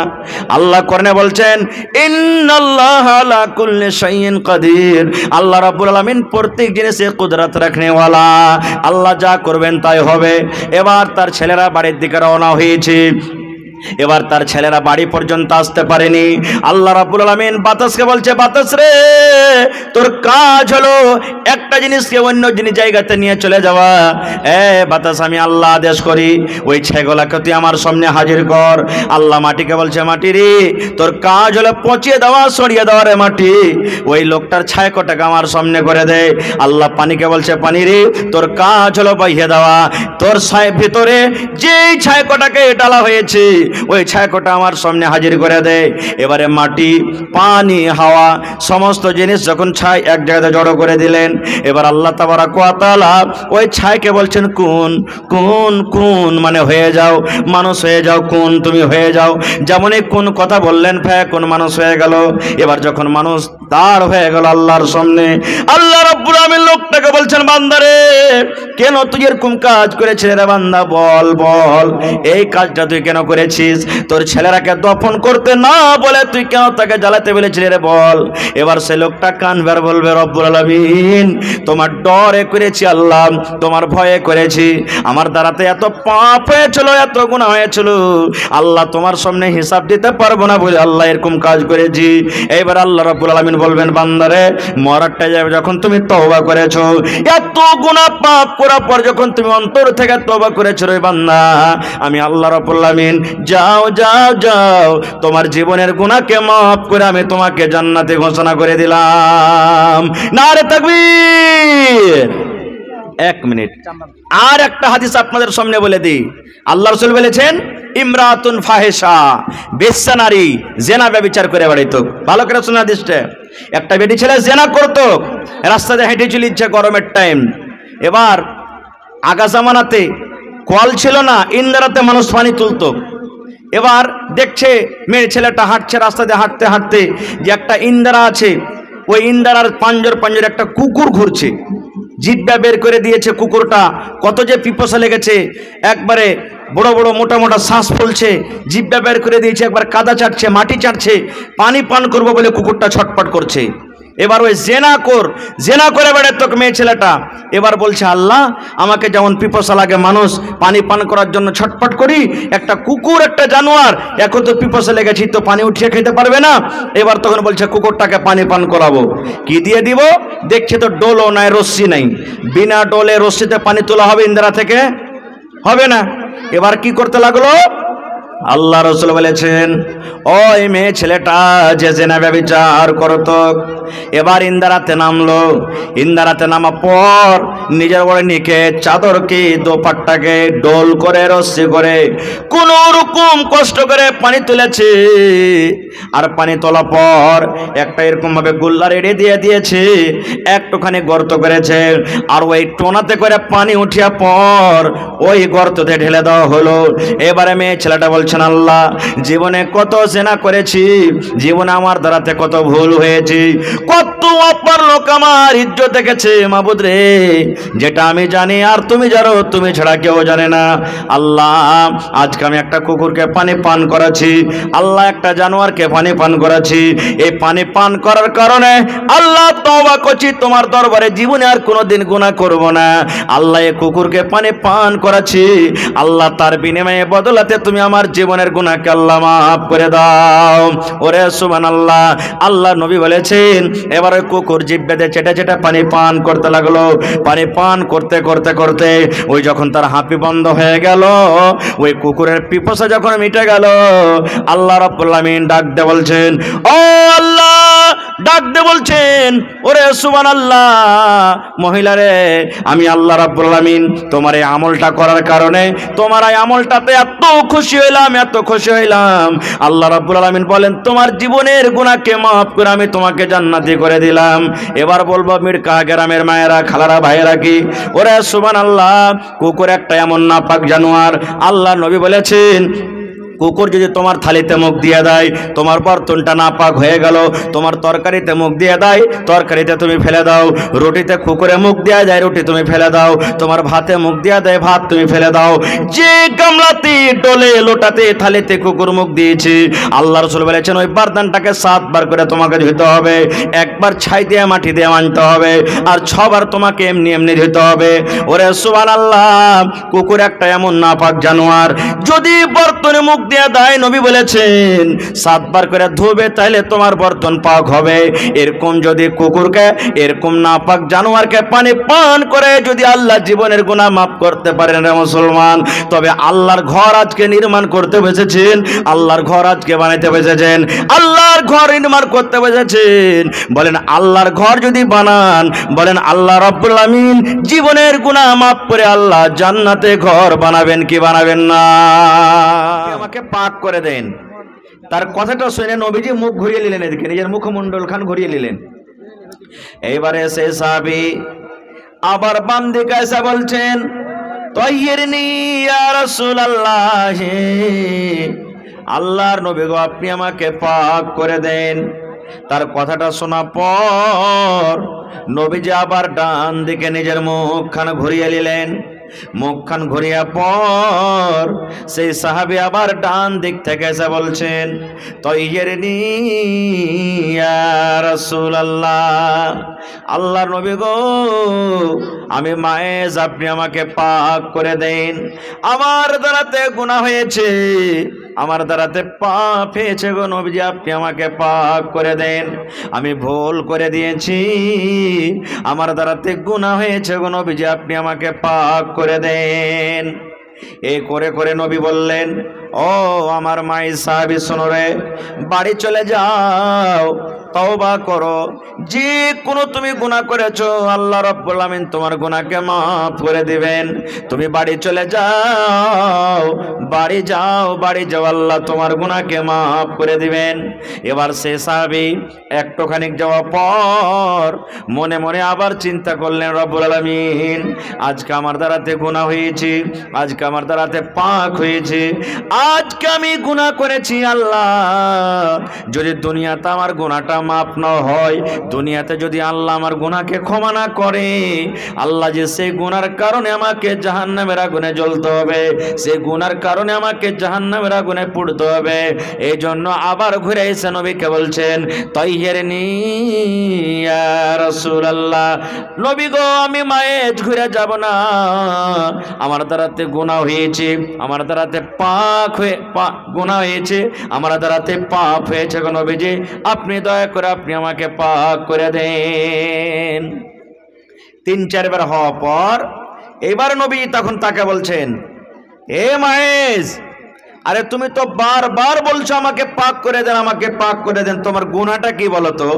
আল্লাহ কোরআনে বলছেন, ইন্নাল্লাহা আলা কুল্লি শাইইন কাদির, আল্লাহ রাব্বুল আলামিন প্রত্যেক জিনিসে কুদরত রাখনে ওয়ালা, আল্লাহ যা করবেন তাই হবে। এবার তার ছেলেরা বাড়ির দিকে রওনা হয়েছে। এবার তার ছেলেরা বাড়ি পর্যন্ত আসতে পারেনি। আল্লাহ রাব্বুল আলামিন বাতাসকে বলছে, বাতাস রে, তোর কাজ হলো একটা জিনিসকে অন্য জিনিস জায়গাতে নিয়ে চলে যাওয়া। বাতাস, আমি আল্লাহ আদেশ করি, ওই ছাইগুলাকে তুই আমার সামনে হাজির কর। আল্লাহ মাটিকে বলছে, মাটি রে, তোর কাজ হলো পচিয়ে দেওয়া, সরিয়ে দেওয়া রে মাটি, ওই লোকটার ছাই কোটাকে আমার সামনে করে দে। আল্লাহ পানিকে বলছে, পানি রে, তোর কাজ হলো বহিয়ে দেওয়া, তোর ছাই ভিতরে যেই ছাই কোটাকে ডালা হয়েছে ওই ছায়াকোটা আমার সামনে হাজির করে দেয়। এবারে মাটি, পানি, হাওয়া সমস্ত জিনিস যখন ছাই এক জায়গাতে জড়ো করে দিলেন, এবার আল্লাহ তাবারক ওয়া তাআলা ওই ছাইকে বলছেন, কোন কোন কোন, মানে হয়ে যাও, মানুষ হয়ে যাও, কোন তুমি হয়ে যাও। যেমনই কোন কথা বললেন, কোন মানুষ হয়ে গেল। এবার যখন মানুষ দাঁড় হয়ে গেল আল্লাহর সামনে, আল্লাহ রাব্বুল আলামিন লোকটাকে বলছেন, বান্দারে, কেন তুই এরকম কাজ করেছিস রে বান্দা, বল বল, এই কাজটা তুই কেন করেছিস? তোর ছেলেরাকে দফন করতে না বলে তুই কেন তাকে জ্বালাতে বলেছিলি রে, বল। এবার সে লোকটা কানবার বলবে, রব্বুল আলামিন, তোমার ডরে করেছি আল্লাহ, তোমার ভয়ে করেছি, আমার দ্বারাতে এত পাপ হয়েছিল, এত গুনাহ হয়েছিল, আল্লাহ তোমার সামনে হিসাব দিতে পারবো না বলে আল্লাহ এরকম কাজ করেছি। এইবার আল্লাহ রাব্বুল আলামিন বলবেন, বান্দারে, মরারটা যাবে যখন তুমি তওবা করেছো, এত গুনাহ পাপ করার পর যখন তুমি অন্তর থেকে তওবা করেছো রে বান্দা, আমি আল্লাহ রাব্বুল আলামিন যাও যাও যাও, তোমার জীবনের গুনাহকে মাফ করে আমি তোমাকে জান্নাতে ঘোষণা করে দিলাম। নারে তাকবীর। 1 মিনিট, আর একটা হাদিস আপনাদের সামনে বলে দিই। আল্লাহ রাসূল বলেছেন, ইমরাতুন ফাহিশা, বেশ্যা নারী জেনা ব্যভিচার করে বেড়াইতো। ভালো করে শুনে হাদিসটা। একটা বেটি ছেলে জেনা করতো, রাস্তাতে হেঁটে চলিচ্ছে গরমের টাইম। এবার আগা জামানাতে কল ছিল না, ইন্দারাতে মানুষ পানি তুলতো। এবার দেখছে মেয়ে ছেলেটা হাঁটছে রাস্তাতে, হাঁটতে হাঁটতে যে একটা ইন্দারা আছে, ওই ইন্দারার পাঞ্জর পাঞ্জর একটা কুকুর ঘুরছে, জিভটা বের করে দিয়েছে কুকুরটা, কত যে পিপাসা লেগেছে, একবারে বড় বড় মোটা মোটা শ্বাস ফেলছে, জিভটা বের করে দিয়েছে, একবার কাদা চাটছে, মাটি চাটছে, পানি পান করবো বলে কুকুরটা ছটপট করছে। এবার ওই জেনা করে বেড়াত তো মেয়ে ছেলেটা, এবার বলছে আল্লাহ আমাকে যেমন পিপাসা লাগে মানুষ পানি পান করার জন্য ছটপট করি, একটা কুকুর একটা জানোয়ার এখন তো পিপাসা লেগেছি তো পানি উঠিয়ে খেতে পারবে না। এবার তখন বলছে কুকুরটাকে পানি পান করাবো, কি দিয়ে দিব? দেখছে তো ডোলও নাই, রশ্মি নাই, বিনা ডোলে রশ্মিতে পানি তোলা হবে ইন্দিরা থেকে? হবে না। এবার কি করতে লাগলো? আল্লাহ রাসূল বলেছেন ওই মেয়ে ছেলেটা যে জেনা ব্যভিচার করত, এবার ইন্দারাতে নামলো। ইন্দারাতে নামা পর নিজের বড় নিকে চাদরকে দোপাট্টাকে ডোল করে রশ্মি করে কোন রকম কষ্ট করে পানি তুলেছে। আর পানি তোলা পর একটা এরকম ভাবে গুল্লা রেডি দিয়ে দিয়েছে, একটুখানি গর্ত করেছে, আর ওই টোনাতে করে পানি উঠিয়া পর ওই গর্ততে ঢেলে দেওয়া হলো। এবারে মেয়ে ছেলেটা বলছেন আল্লাহ জীবনে কত জেনা করেছি, জীবনে আমার দ্বারাতে কত ভুল হয়েছে, কত অপর লোক আমার ইজ্জত দেখেছে মাবুদ রে, যেটা আমি জানি আর তুমি জানো, তুমি ছাড়া কেউ জানে না। আল্লাহ আজকে আমি একটা কুকুরকে পানি পান করাচ্ছি, আল্লাহ একটা জানোয়ারকে পানি পান করাচ্ছি, এই পানি পান করার কারণে আল্লাহ তওবা করছি তোমার দরবারে, জীবনে আর কোনোদিন গুনাহ করব না। আল্লাহ এই কুকুরকে পানি পান করাচ্ছি, আল্লাহ তার বিনিময়ে বদলাতে তুমি আমার জীবনের গুনাহকে আল্লাহ মাফ করে দাও। ওরে সুবহানাল্লাহ। আল্লাহ নবী বলেছেন এবার ওই কুকুর জিভ বেঁধে চেটে চেটে পানি পান করতে লাগলো। পানি পান করতে করতে করতে ওই যখন তার হাঁপি বন্ধ হয়ে গেল, ওই কুকুরের পিপাসা যখন মিটে গেল, আল্লাহ রাব্বুল আলামিন ডাক দিয়ে বলছেন ও আল্লাহ, ডাক দিয়ে বলছেন ওরে সুবহানাল্লাহ, মহিলা রে আমি আল্লাহ রাব্বুল আলামিন তোমার এই আমলটা করার কারণে, তোমার এই আমলটাতে এত খুশি হইলাম, এত খুশি হইলাম। আল্লাহ রাব্বুল আলামিন বলেন তোমার জীবনের গুনাহকে মাফ করে আমি তোমাকে জান্নাতি করে দিলাম। এবার বলবো মিরকা গ্রামের মায়েরা, খালারা, ভাইয়েরা কি ওরে সুবহানাল্লাহ, কুকুর একটা এমন নাপাক জানোয়ার, আল্লাহ নবী বলেছেন কুকুর যদি তোমার থালিতে মুখ দিয়ে দেয়, তোমার বর্তনটা নাপাক হয়ে গেল, তোমার তরকারিতে মুখ দিয়ে দেয়, তরকারিতে তুমি ফেলে দাও, রুটিতে কুকুরে মুখ দিয়ে দেয়, রুটি তুমি ফেলে দাও, তোমার ভাতে মুখ দিয়ে দেয়, ভাত তুমি ফেলে দাও। যে গামলাতে, ডোলে, লোটাতে, থালিতে কুকুর মুখ দিয়েছে, আল্লাহ রাসূল বলেছেন ওই বারদানটাকে 7 বার করে তোমাকে ধুতে হবে, একবার ছাই দিয়ে মাটি দিয়ে মানতে হবে, আর 6 বার তোমাকে এমনি এমনি ধুতে হবে। ওরে সুবহানাল্লাহ, কুকুর একটা এমন নাপাক জানোয়ার, যদি বর্তনে মুখ দিয়ে দেয়, নবী বলেছেন 7 বার করে ধুবে তাইলে তোমার বর্তন পাক হবে। এরকম যদি কুকুরকে, এরকম নাপাক জানোয়ারকে পানি পান করে যদি আল্লাহ জীবনের গুনাহ মাফ করতে পারেন রে মুসলমান, তবে আল্লাহর ঘর আজকে নির্মাণ করতে বসেছেন, আল্লাহর ঘর আজকে বানাইতে বসেছেন, আল্লাহর ঘর নির্মাণ করতে বসেছেন। বলেন আল্লাহর ঘর যদি বানান, বলেন আল্লাহ রাব্বুল আলামিন জীবনের গুনাহ মাফ করে আল্লাহ জান্নাতে ঘর বানাবেন কি বানাবেন না? আমাকে পাক করে দেন। তার কথাটা শুনে নবীজি মুখ ঘুরিয়ে নিলেন, এদিকে নিজের মুখমণ্ডল খান ঘুরিয়ে নিলেন। এইবারে সেই সাহাবী আবার বাম দিকে এসে বলছেন তাইয়িরনি ইয়া রাসূলুল্লাহ, আল্লাহর নবী গো আপনি আমাকে পাক করে দেন। তার কথাটা শোনা পর নবীজি আবার ডান দিকে নিজের মুখখান ঘুরিয়ে নিলেন। মুখখান ঘুরিয়া পর সেই সাহাবী আবার ডান দিক থেকে এসে বলছেন তাইয়িরনি ইয়া রাসূলুল্লাহ, আল্লাহর নবী গো আমি মায়েজ, আপনি আমাকে পাক করে দেন। আমার দ্বারাতে গুনাহ হয়েছে, আমার দ্বারাতে পাপ হয়েছে গো নবীজি, আপনি আমাকে পাক করে দেন। আমি ভুল করে দিয়েছি, আমার দ্বারাতে গুনাহ হয়েছে গো নবীজি, আপনি আমাকে পাক করে দেন। এই করে করে নবী বললেন ও আমার মাই সাহাবী শোনো রে, বাড়ি চলে যাও, তওবা করো, যে কোনো তুমি গুনাহ করেছো আল্লাহ রাব্বুল আলামিন তোমার গুনাহকে মাফ করে দিবেন। তুমি বাড়ি চলে যাও, বাড়ি যাও, বাড়ি যাও, আল্লাহ তোমার গুনাহকে মাফ করে দিবেন। এবার সে সাহাবী একটুখানি যাওয়ার পর মনে মনে আবার চিন্তা করলেন রব্বুল আলামিন আজকে আমার দ্বারাতে গুনাহ হয়েছে, আজকে আমার দ্বারাতে পাক হয়েছে, আজকে আমি গুনাহ করেছি, আল্লাহ যদি দুনিয়াতে আমার গুনাহটা মাফ না হয়, দুনিয়াতে যদি আল্লাহ আমার গুনাহকে ক্ষমা না করে, আল্লাহ যে সেই গুনার কারণে আমাকে জাহান্নামের আগুনে জ্বলতে হবে, সেই গুনার কারণে আমাকে জাহান্নামের আগুনে পুড়তে হবে। এই জন্য আবার ঘুরে এসে নবীকে বলছেন, তাইহিরনি ইয়া রাসূলুল্লাহ, নবী গো আমি মায়েজ ঘুরে যাব না, আমার দ্বারাতে গুনাহ হয়েছে, আমার দ্বারাতে গুনাহ হয়েছে, আমার দ্বারাতে পাপ হয়েছে গো নবীজি, আপনি দয়া করে আপনি আমাকে পাক করে দেন। 3-4 বার হওয়ার পর এবার নবী তখন তাকে বলছেন, এ মায়েজ, আরে তুমি তো বারবার বলছো আমাকে পাক করে দেন, আমাকে পাক করে দেন, তোমার গুনাহটা কি বলো তো?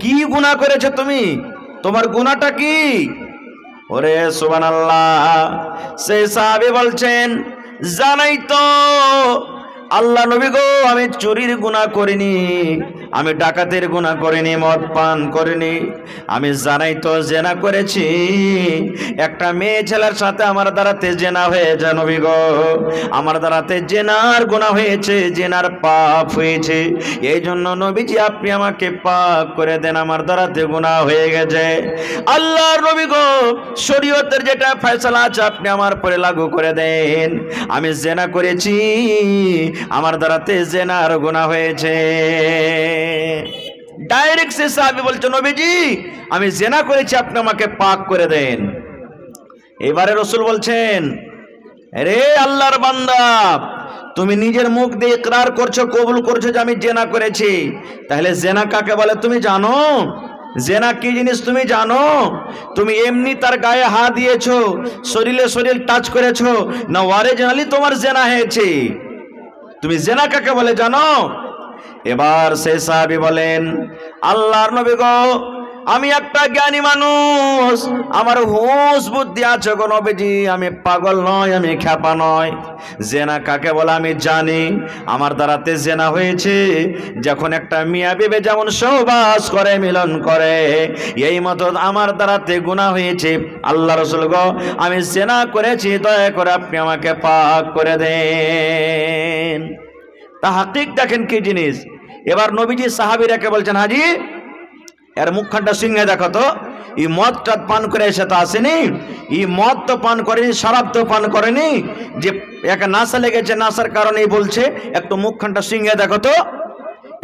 কি গুনাহ করেছো তুমি? তোমার গুনাহটা কি? ওরে সুবহানাল্লাহ। সেই সাহাবী বলছেন, জানাই তো আল্লাহ নবী গো, আমি চুরির গুনাহ করিনি, আমি ডাকাতের গুনাহ করিনি, মদ পান করিনি, আমি জানাই তো জেনা করেছি, একটা মেয়ে ছেলের সাথে আমার দ্বারাতে জেনা হয়েছে নবী গো, আমার দ্বারাতে জেনার গুনাহ হয়েছে, জেনার পাপ হয়েছে, এই জন্য নবীজি আপনি আমাকে পাক করে দেন, আমার দ্বারাতে গুনাহ হয়ে গেছে। আল্লাহর নবী গো, শরীয়তের যেটা ফয়সালা আছে আপনি আমার পরে লাগু করে দেন, আমি জেনা করেছি, আমার দ্বারাতে জেনার গুনাহ হয়েছে। ডাইরেক্ট সে সাহাবী বলছে, নবীজি আমি জেনা করেছি, আপনি আমাকে পাক করে দেন। এবারে রাসূল বলছেন, রে আল্লাহর বান্দা, তুমি নিজের মুখ দিয়ে ইকরার করছো, কবুল করছো যে আমি জেনা করেছি, তাহলে জেনা কাকে বলে তুমি জানো? জেনা কি জিনিস তুমি জানো? তুমি এমনি তার গায়ে হাত দিয়েছো, শরীরে শরীর টাচ করেছো, না অরিজিনালি তোমার জেনা হয়েছে? তুমি জেনা কাকে বলে জানো? এবার সেই সাহাবী বলেন, আল্লাহর নবী গো, আমি একটা জ্ঞানী মানুষ, আমার হুঁশ বুদ্ধি আছে গো নবীজি, আমি পাগল নয়, আমি খ্যাপা নয়। জেনা কাকে বলে আমি জানি, আমার দ্বারাতে জেনা হয়েছে যখন একটা মিয়া বিবি যেমন সহবাস করে, মিলন করে, এই মতো আমার দ্বারাতে গুনাহ হয়েছে। আল্লাহ রাসূল গো, আমি জেনা করেছি, দয়া করে আপনি আমাকে পাক করে দেন। তাহকিক দেখেন কি জিনিস। এবার নবীজি সাহাবীরাকে বলছেন, হাজি এর মুখখানটা সিংহে দেখো তো, এই মদটা পান করে এসে তো আসেনি, এই মদ তো পান করেনি, শরাব তো পান করেনি, যে একে নাশা লেগেছে, নাশার কারণেই বলছে, একটু মুখখানটা সিংহে দেখো তো।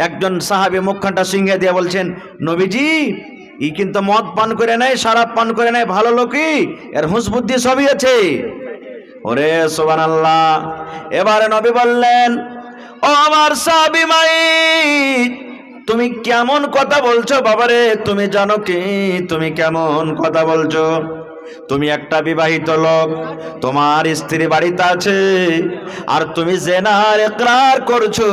একজন সাহাবী মুখখানটা সিংহে দিয়ে বলছেন, নবীজি ই কিন্তু মদ পান করে নাই, শরাব পান করে নাই, ভালো লোকই, এর হুঁশ বুদ্ধি সবই আছে। ওরে সুবহানাল্লাহ। এবারে নবী বললেন, ও আমার সাহাবী মাই, তুমি কেমন কথা বলছো বাবারে, তুমি জানো কি তুমি কেমন কথা বলছো? তুমি একটা বিবাহিত লোক, তোমার স্ত্রী বাড়িতে আছে, আর তুমি জেনার ইকরার করছো।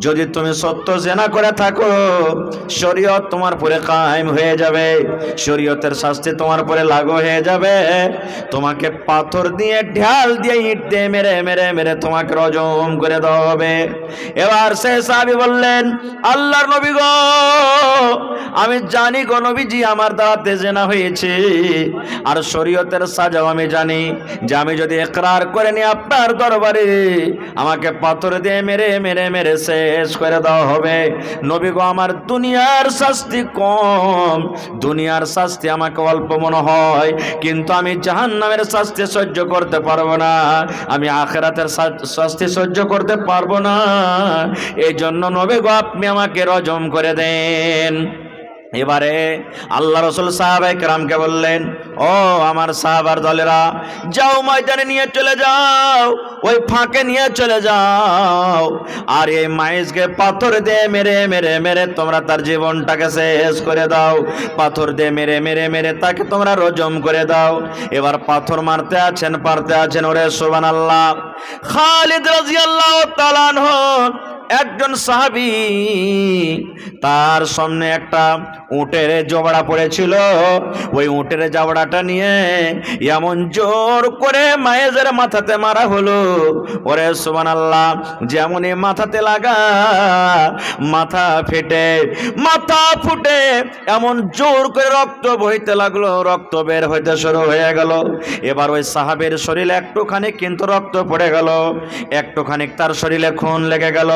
যদি তুমি সত্য জেনা করে থাকো, শরীয়ত তোমার পরে কায়েম হয়ে যাবে, শরীয়তের শাস্তি তোমার পরে লাগু হয়ে যাবে, তোমাকে পাথর দিয়ে, ঢাল দিয়ে, ইট দিয়ে মেরে মেরে মেরে তোমাকে রজম করে দেওয়া হবে। এবার সে সাহাবী বললেন, আল্লাহর নবী গো, আমি জানি গো নবীজি আমার দ্বারাতে জেনা হয়েছে, আর শরীয়তের সাজাও আমি জানি, যে আমি যদি ইকরার করে নি আপনার দরবারে, আমাকে পাথর দিয়ে মেরে মেরে মেরে শেষ করে দেওয়া হবে। নবী গো, আমার দুনিয়ার শাস্তি কম, দুনিয়ার শাস্তি আমাকে অল্প মনে হয়, কিন্তু আমি জাহান্নামের শাস্তি সহ্য করতে পারবো না, আমি আখিরাতের শাস্তি সহ্য করতে পারবো না, এই জন্য নবী গো আপনি আমাকে রজম করে দেন। এবারে আল্লাহ রাসূল সাহাবায়ে কেরামকে বললেন, ও আমার সাহাবার দলেরা, যাও ময়দানে নিয়ে চলে যাও, ওই ফাঁকে নিয়ে চলে যাও, আর এই মাইজকে পাথর দিয়ে মেরে মেরে মেরে তোমরা তার জীবনটাকে শেষ করে দাও, পাথর দিয়ে মেরে মেরে মেরে তাকে তোমরা রজম করে দাও। এবার পাথর মারতে আছেন, পারতে আছেন, ওরে সুবহানাল্লাহ। খালিদ রাদিয়াল্লাহু তাআলা আনহু একজন সাহাবী, তার সামনে একটা উটের জবড়া পড়েছিল, ওই উটের জবড়াটা নিয়ে এমন জোর করে মায়েজের মাথাতে মারা হলো, ওরে সুবহানাল্লাহ, যেমনই মাথাতে লাগা, মাথা ফেটে, মাথা ফুটে, এমন জোর করে রক্ত বইতে লাগলো, রক্ত বের হইতে শুরু হয়ে গেল। এবার ওই সাহাবের শরীরে একটুখানি কিন্তু রক্ত পড়ে গেল, একটুখানি তার শরীরে খুন লেগে গেল।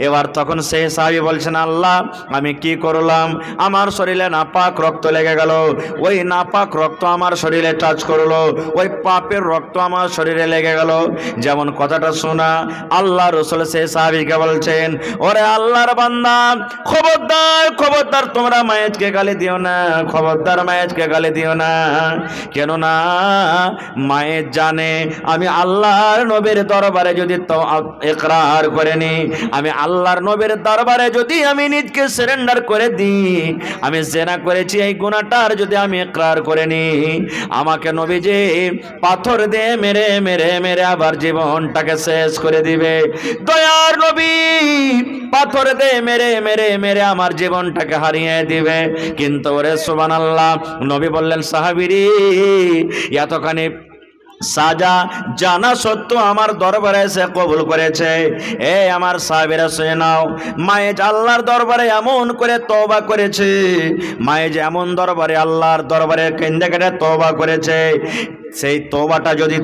এবার তখন সেই সাহাবী বলছেন, আল্লাহ আমি কি করলাম, আমার শরীরে নাপাক রক্ত লেগে গেল, ওই নাপাক রক্ত আমার শরীরে টাচ করলো, ওই পাপের রক্ত আমার শরীরে লেগে গেল। যেমন কথাটা শোনা আল্লাহ রাসূল সেই সাহাবীকে বলছেন, ওরে আল্লাহর বান্দা, খবরদার খবরদার তোমরা মায়েতকে গালি দিও না, খবরদার মায়েতকে গালি দিও না। কেননা মায়ের জানে আমি আল্লাহর নবীর দরবারে যদি ইকরার করে নি, আমি আল্লাহর নবীর দরবারে যদি আমি নিজকে সারেন্ডার করে দিই, আমি জিনা করেছি এই গুনাহটার যদি আমি ইকরার করে নি, আমাকে নবীজি পাথর দিয়ে মেরে মেরে মেরে আবার জীবনটাকে শেষ করে দিবে। দয়ার নবী পাথর দিয়ে মেরে মেরে মেরে আমার জীবনটাকে হারিয়ে দিবে। কিন্তু ওরে সুবহানাল্লাহ, নবী বললেন, সাহাবীরে এতখানি সাজা জানা সত্ত্বেও আমার দরবারে এসে কবুল করেছে। এ আমার সাহাবীরা শুনে নাও, মায়ে আল্লাহর দরবারে এমন করে তওবা করেছে, মায়ে যে এমন দরবারে আল্লাহর দরবারে কেন্দ্রে কেটে তওবা করেছে, সেই তওবাটা যদি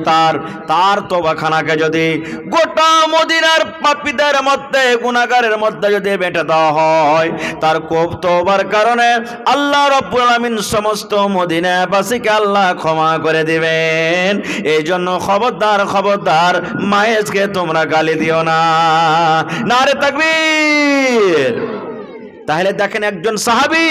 তার তওবাখানাকে যদি গোটা মদিনার পাপীদের মধ্যে, গুনাহগারের মধ্যে যদি বেঁটে দেওয়া হয়, তার খুব তওবার কারণে আল্লাহ রাব্বুল আলামিন সমস্ত মদিনাবাসীকে আল্লাহ ক্ষমা করে দিবেন। এই জন্য খবরদার খবরদার মায়েজকে তোমরা গালি দিও না। নারে তাকবীর। তাহলে দেখেন একজন সাহাবী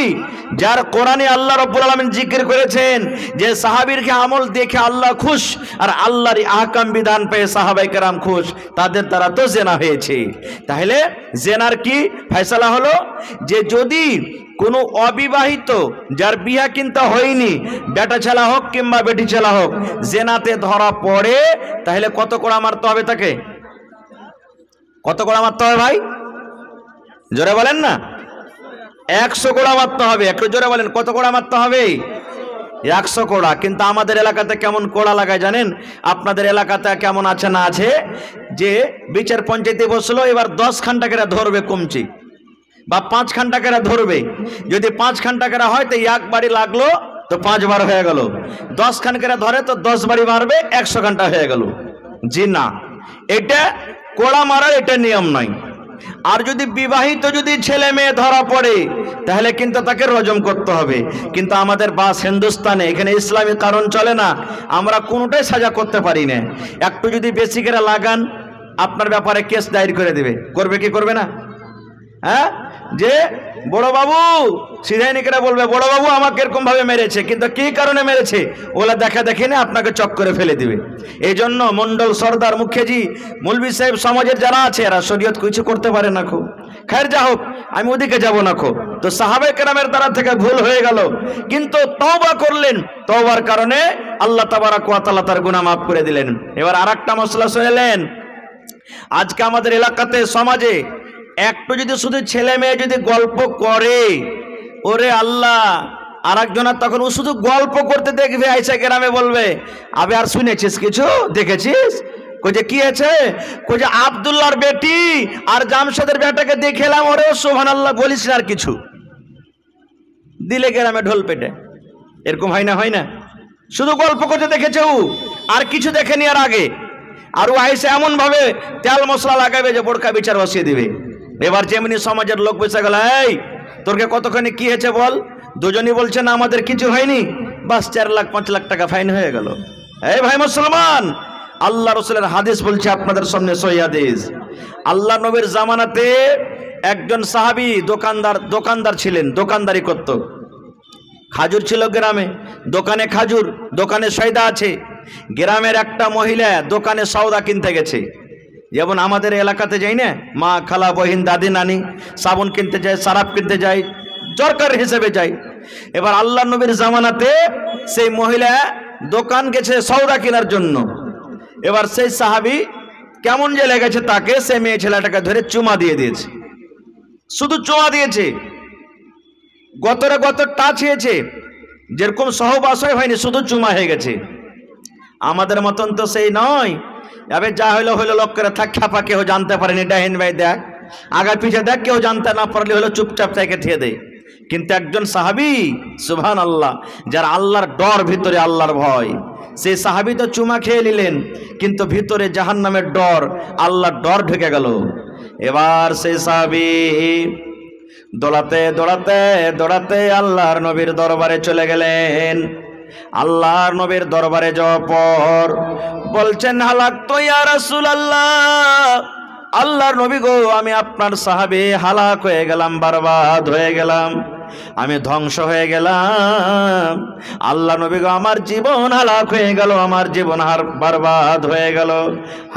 যার কোরআনে আল্লাহ রাব্বুল আলামিন জিকির করেছেন, যে সাহাবীর আমল দেখে আল্লাহ খুশ, আর আল্লাহর আহকাম বিধান পেয়ে সাহাবায়ে কেরাম খুশ, তাদের দ্বারা তো জেনা হয়েছে। তাহলে জেনার কি ফয়সালা হলো, যে যদি কোনো অবিবাহিত যার বিয়া কিন্তু হয়নি, বেটা ছেলা হোক কিংবা বেটি ছেলা হোক, জেনাতে ধরা পড়ে, তাহলে কত কোড়া মারতে হবে তাকে? কত কোড়া মারতে হবে ভাই? জোরে বলেন না। 100 কোড়া মারতে হবে। একটু জোরে বলেন, কত কোড়া মারতে হবে? 100 কোড়া। কিন্তু আমাদের এলাকাতে কেমন কোড়া লাগায় জানেন? আপনাদের এলাকাতে কেমন আছে না আছে, যে বিচার পঞ্চায়েতে বসলো, এবার 10 খান টাকারা ধরবে কমচি, বা 5 খান টাকারা ধরবে। যদি 5 খান টাকারা হয় তো এক বাড়ি লাগলো তো 5 বার হয়ে গেল। 10 খান করে ধরে তো 10 বাড়ি মারবে, 100 ঘন্টা হয়ে গেল। জি না, এটা কোড়া মারার এটা নিয়ম নয়। আর যদি বিবাহিত যদি ছেলে মেয়ে ধরা পড়ে, তাহলে কিন্তু তাকে রজম করতে হবে। কিন্তু আমাদের বাস হিন্দুস্তানে এখানে ইসলামী কারণ চলে না, আমরা কোনোটাই সাজা করতে পারি না। একটু যদি বেশি করে লাগান, আপনার ব্যাপারে কেস দায়ের করে দেবে। করবে কি করবে না? হ্যাঁ, যে বড় বাবু সিধাই নিকেরা বলবে, বড় বাবু আমাকে এরকম ভাবে মেরেছে, কিন্তু কি কারণে মেরেছে ওলা দেখা দেখে না আপনাকে চক করে ফেলে দিবে। এই জন্য মন্ডল, সর্দার, মুখ্যজি, মৌলভী সাহেব, সমাজের যারা আছে এরা শরীয়ত কিছু করতে পারে না। খো খায়ের যা হোক, আমি ওদিকে যাব না। খো তো সাহাবায়ে কেরামের দ্বারা থেকে ভুল হয়ে গেল, কিন্তু তওবা করলেন, তওবার কারণে আল্লাহ তাবারাক ওয়া তাআলা তার গুনাহ মাফ করে দিলেন। এবার আরেকটা মশলা শুনলেন, আজকে আমাদের এলাকাতে সমাজে একটু যদি শুধু ছেলে মেয়ে যদি গল্প করে, ওরে আল্লাহ, আর একজনের তখন ও শুধু গল্প করতে দেখবে, আইসা গ্রামে বলবে, আবে আর শুনেছিস কিছু, দেখেছিস? কইছে কি আছে? কইছে আব্দুল্লাহর বেটি আর জামশেদের বেটাকে দেখেলাম, ওরে সুবহানাল্লাহ বলিস না আর কিছু, দিলে গ্রামে ঢোল পেটে। এরকম হয় না? হয় না? শুধু গল্প করতে দেখেছে ও, আর কিছু দেখেনি আর আগে। আর ও আইসে এমন ভাবে তেল মশলা লাগাবে যে বোরকা বিচার বসিয়ে দিবে। এবার যেমনি সমাজের লোক বসে গেল, এই তোরকে কতখানি কি হয়েছে বল? দুজনই বলছে না আমাদের কিছু হয়নি, বাস 4 লাখ 5 লাখ টাকা ফাইন হয়ে গেল। এই ভাই মুসলমান, আল্লাহ রাসূলের হাদিস বলছে আপনাদের সামনে, সহিহ হাদিস। আল্লাহ নবীর জামানাতে একজন সাহাবী দোকানদার ছিলেন, দোকানদারি করত। খাজুর ছিল গ্রামে, দোকানে খাজুর, দোকানে সয়দা আছে। গ্রামের একটা মহিলা দোকানে সওদা কিনতে গেছে, যেমন আমাদের এলাকাতে যাই না, মা, খালা, বহিন, দাদি, নানি সাবুন কিনতে যায়, সারাপ কিনতে যায়, দরকার হিসেবে যায়। এবার আল্লাহ নবীর জামানাতে সেই মহিলা দোকান গেছে সওদা কেনার জন্য। এবার সেই সাহাবী কেমন যে লেগেছে তাকে, সেই মেয়ে ছেলেটাকে ধরে চুমা দিয়ে দিয়েছে। শুধু চুমা দিয়েছে, গতরে গত টাচ হয়েছে, যেরকম সহবাসই হয়নি, শুধু চুমা হয়ে গেছে। আমাদের মতন তো সেই নয়, এবার যা হইলো হইলো, লোক করে থাক, খাপা কেউ জানতে পারেনি, ডাইন ভাই দেখ, আগা পিছে দেখ, কেউ জানতে না পারলে হলো চুপচাপ থেকে ঠিয়ে দেয়। কিন্তু একজন সাহাবী, সুবহানাল্লাহ, যার আল্লাহর ডর, ভিতরে আল্লাহর ভয়, সেই সাহাবী তো চুমা খেয়ে নিলেন, কিন্তু ভিতরে জাহান্নামের ডর, আল্লাহর ডর ঢুকে গেল। এবার সেই সাহাবী দৌড়াতে দৌড়াতে দৌড়াতে আল্লাহর নবীর দরবারে চলে গেলেন। আল্লাহর নবীর দরবারে যাওয়ার পর বলছেন, হালাকতু ইয়া রাসূলুল্লাহ, আল্লাহর নবী গো, আমি আপনার সাহাবী হালাক হয়ে গেলাম, বরবাদ হয়ে গেলাম, আমি ধ্বংস হয়ে গেলাম। আল্লাহ নবী গো, আমার জীবন হালাক হয়ে গেল, আমার জীবন বরবাদ হয়ে গেল।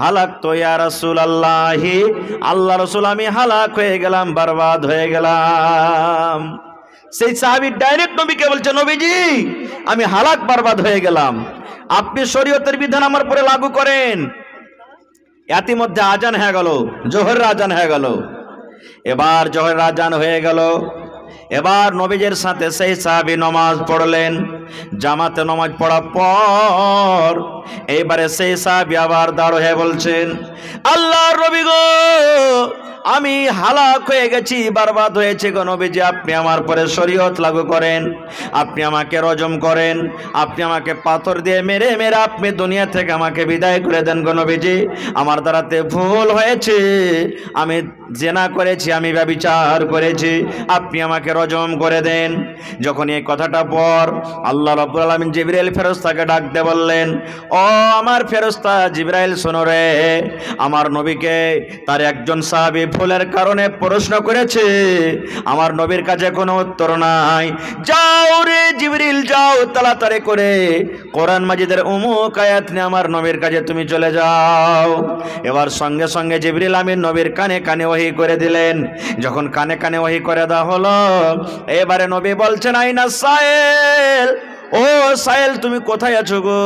হালাকতু ইয়া রাসূলুল্লাহ, আল্লাহ রাসূল আমি হালাক হয়ে গেলাম, বরবাদ হয়ে গেলাম। সেই সাহাবী ডাইরেক্ট নবীকে বলছে, নবীজি আমি হালাক বরবাদ হয়ে গেলাম, আপনি শরীয়তের বিধান আমার পরে লাগু করেন। ইতিমধ্যে আজান হয়ে গেল, জোহরের আজান হয়ে গেল। এবার জোহরের আজান হয়ে গেল, এবার নবীজের সাথে সেই সাহাবী নামাজ পড়লেন। জামাতে নামাজ পড়ার পর এইবারে সেই সাহাবী আবার দাঁড় হয়ে বলছেন, আল্লাহর নবী গো, আমি হালাক হয়ে গেছি, বরবাদ হয়েছে গো নবীজি, আপনি আমার পরে শরীয়ত লাগু করেন, আপনি আমাকে রজম করেন, আপনি আমাকে পাথর দিয়ে মেরে মেরে আপনি দুনিয়া থেকে আমাকে বিদায় করে দেন গো নবীজি, আমার দ্বারাতে ভুল হয়েছে, আমি জিনা করেছি, আমি ব্যভিচার করেছি, আপনি আমাকে রজম করে দেন। যখন এই কথাটা পর আল্লাহ রাব্বুল আলামিন জিবরাইল ফেরেশতাকে ডাকতে বললেন, ও আমার ফেরেশতা জিবরাইল, শোনো রে, আমার নবীকে তার একজন সাহাবী ভুলের কারণে প্রশ্ন করেছে, আমার নবীর কাছে কোনো উত্তর নাই। যাও রে জিবরিল, যাও তাড়াতাড়ি করে কোরআন মাজিদের অমুক আয়াত নিয়ে আমার নবীর কাছে তুমি চলে যাও। এবার সঙ্গে সঙ্গে জিবরিল আমিন নবীর কানে কানে ওহী করে দিলেন। যখন কানে কানে ওহী করে দেওয়া হলো, এবারে নবী বলছেন, আইনা সাইল, ও সাইল তুমি কোথায় আছো গো,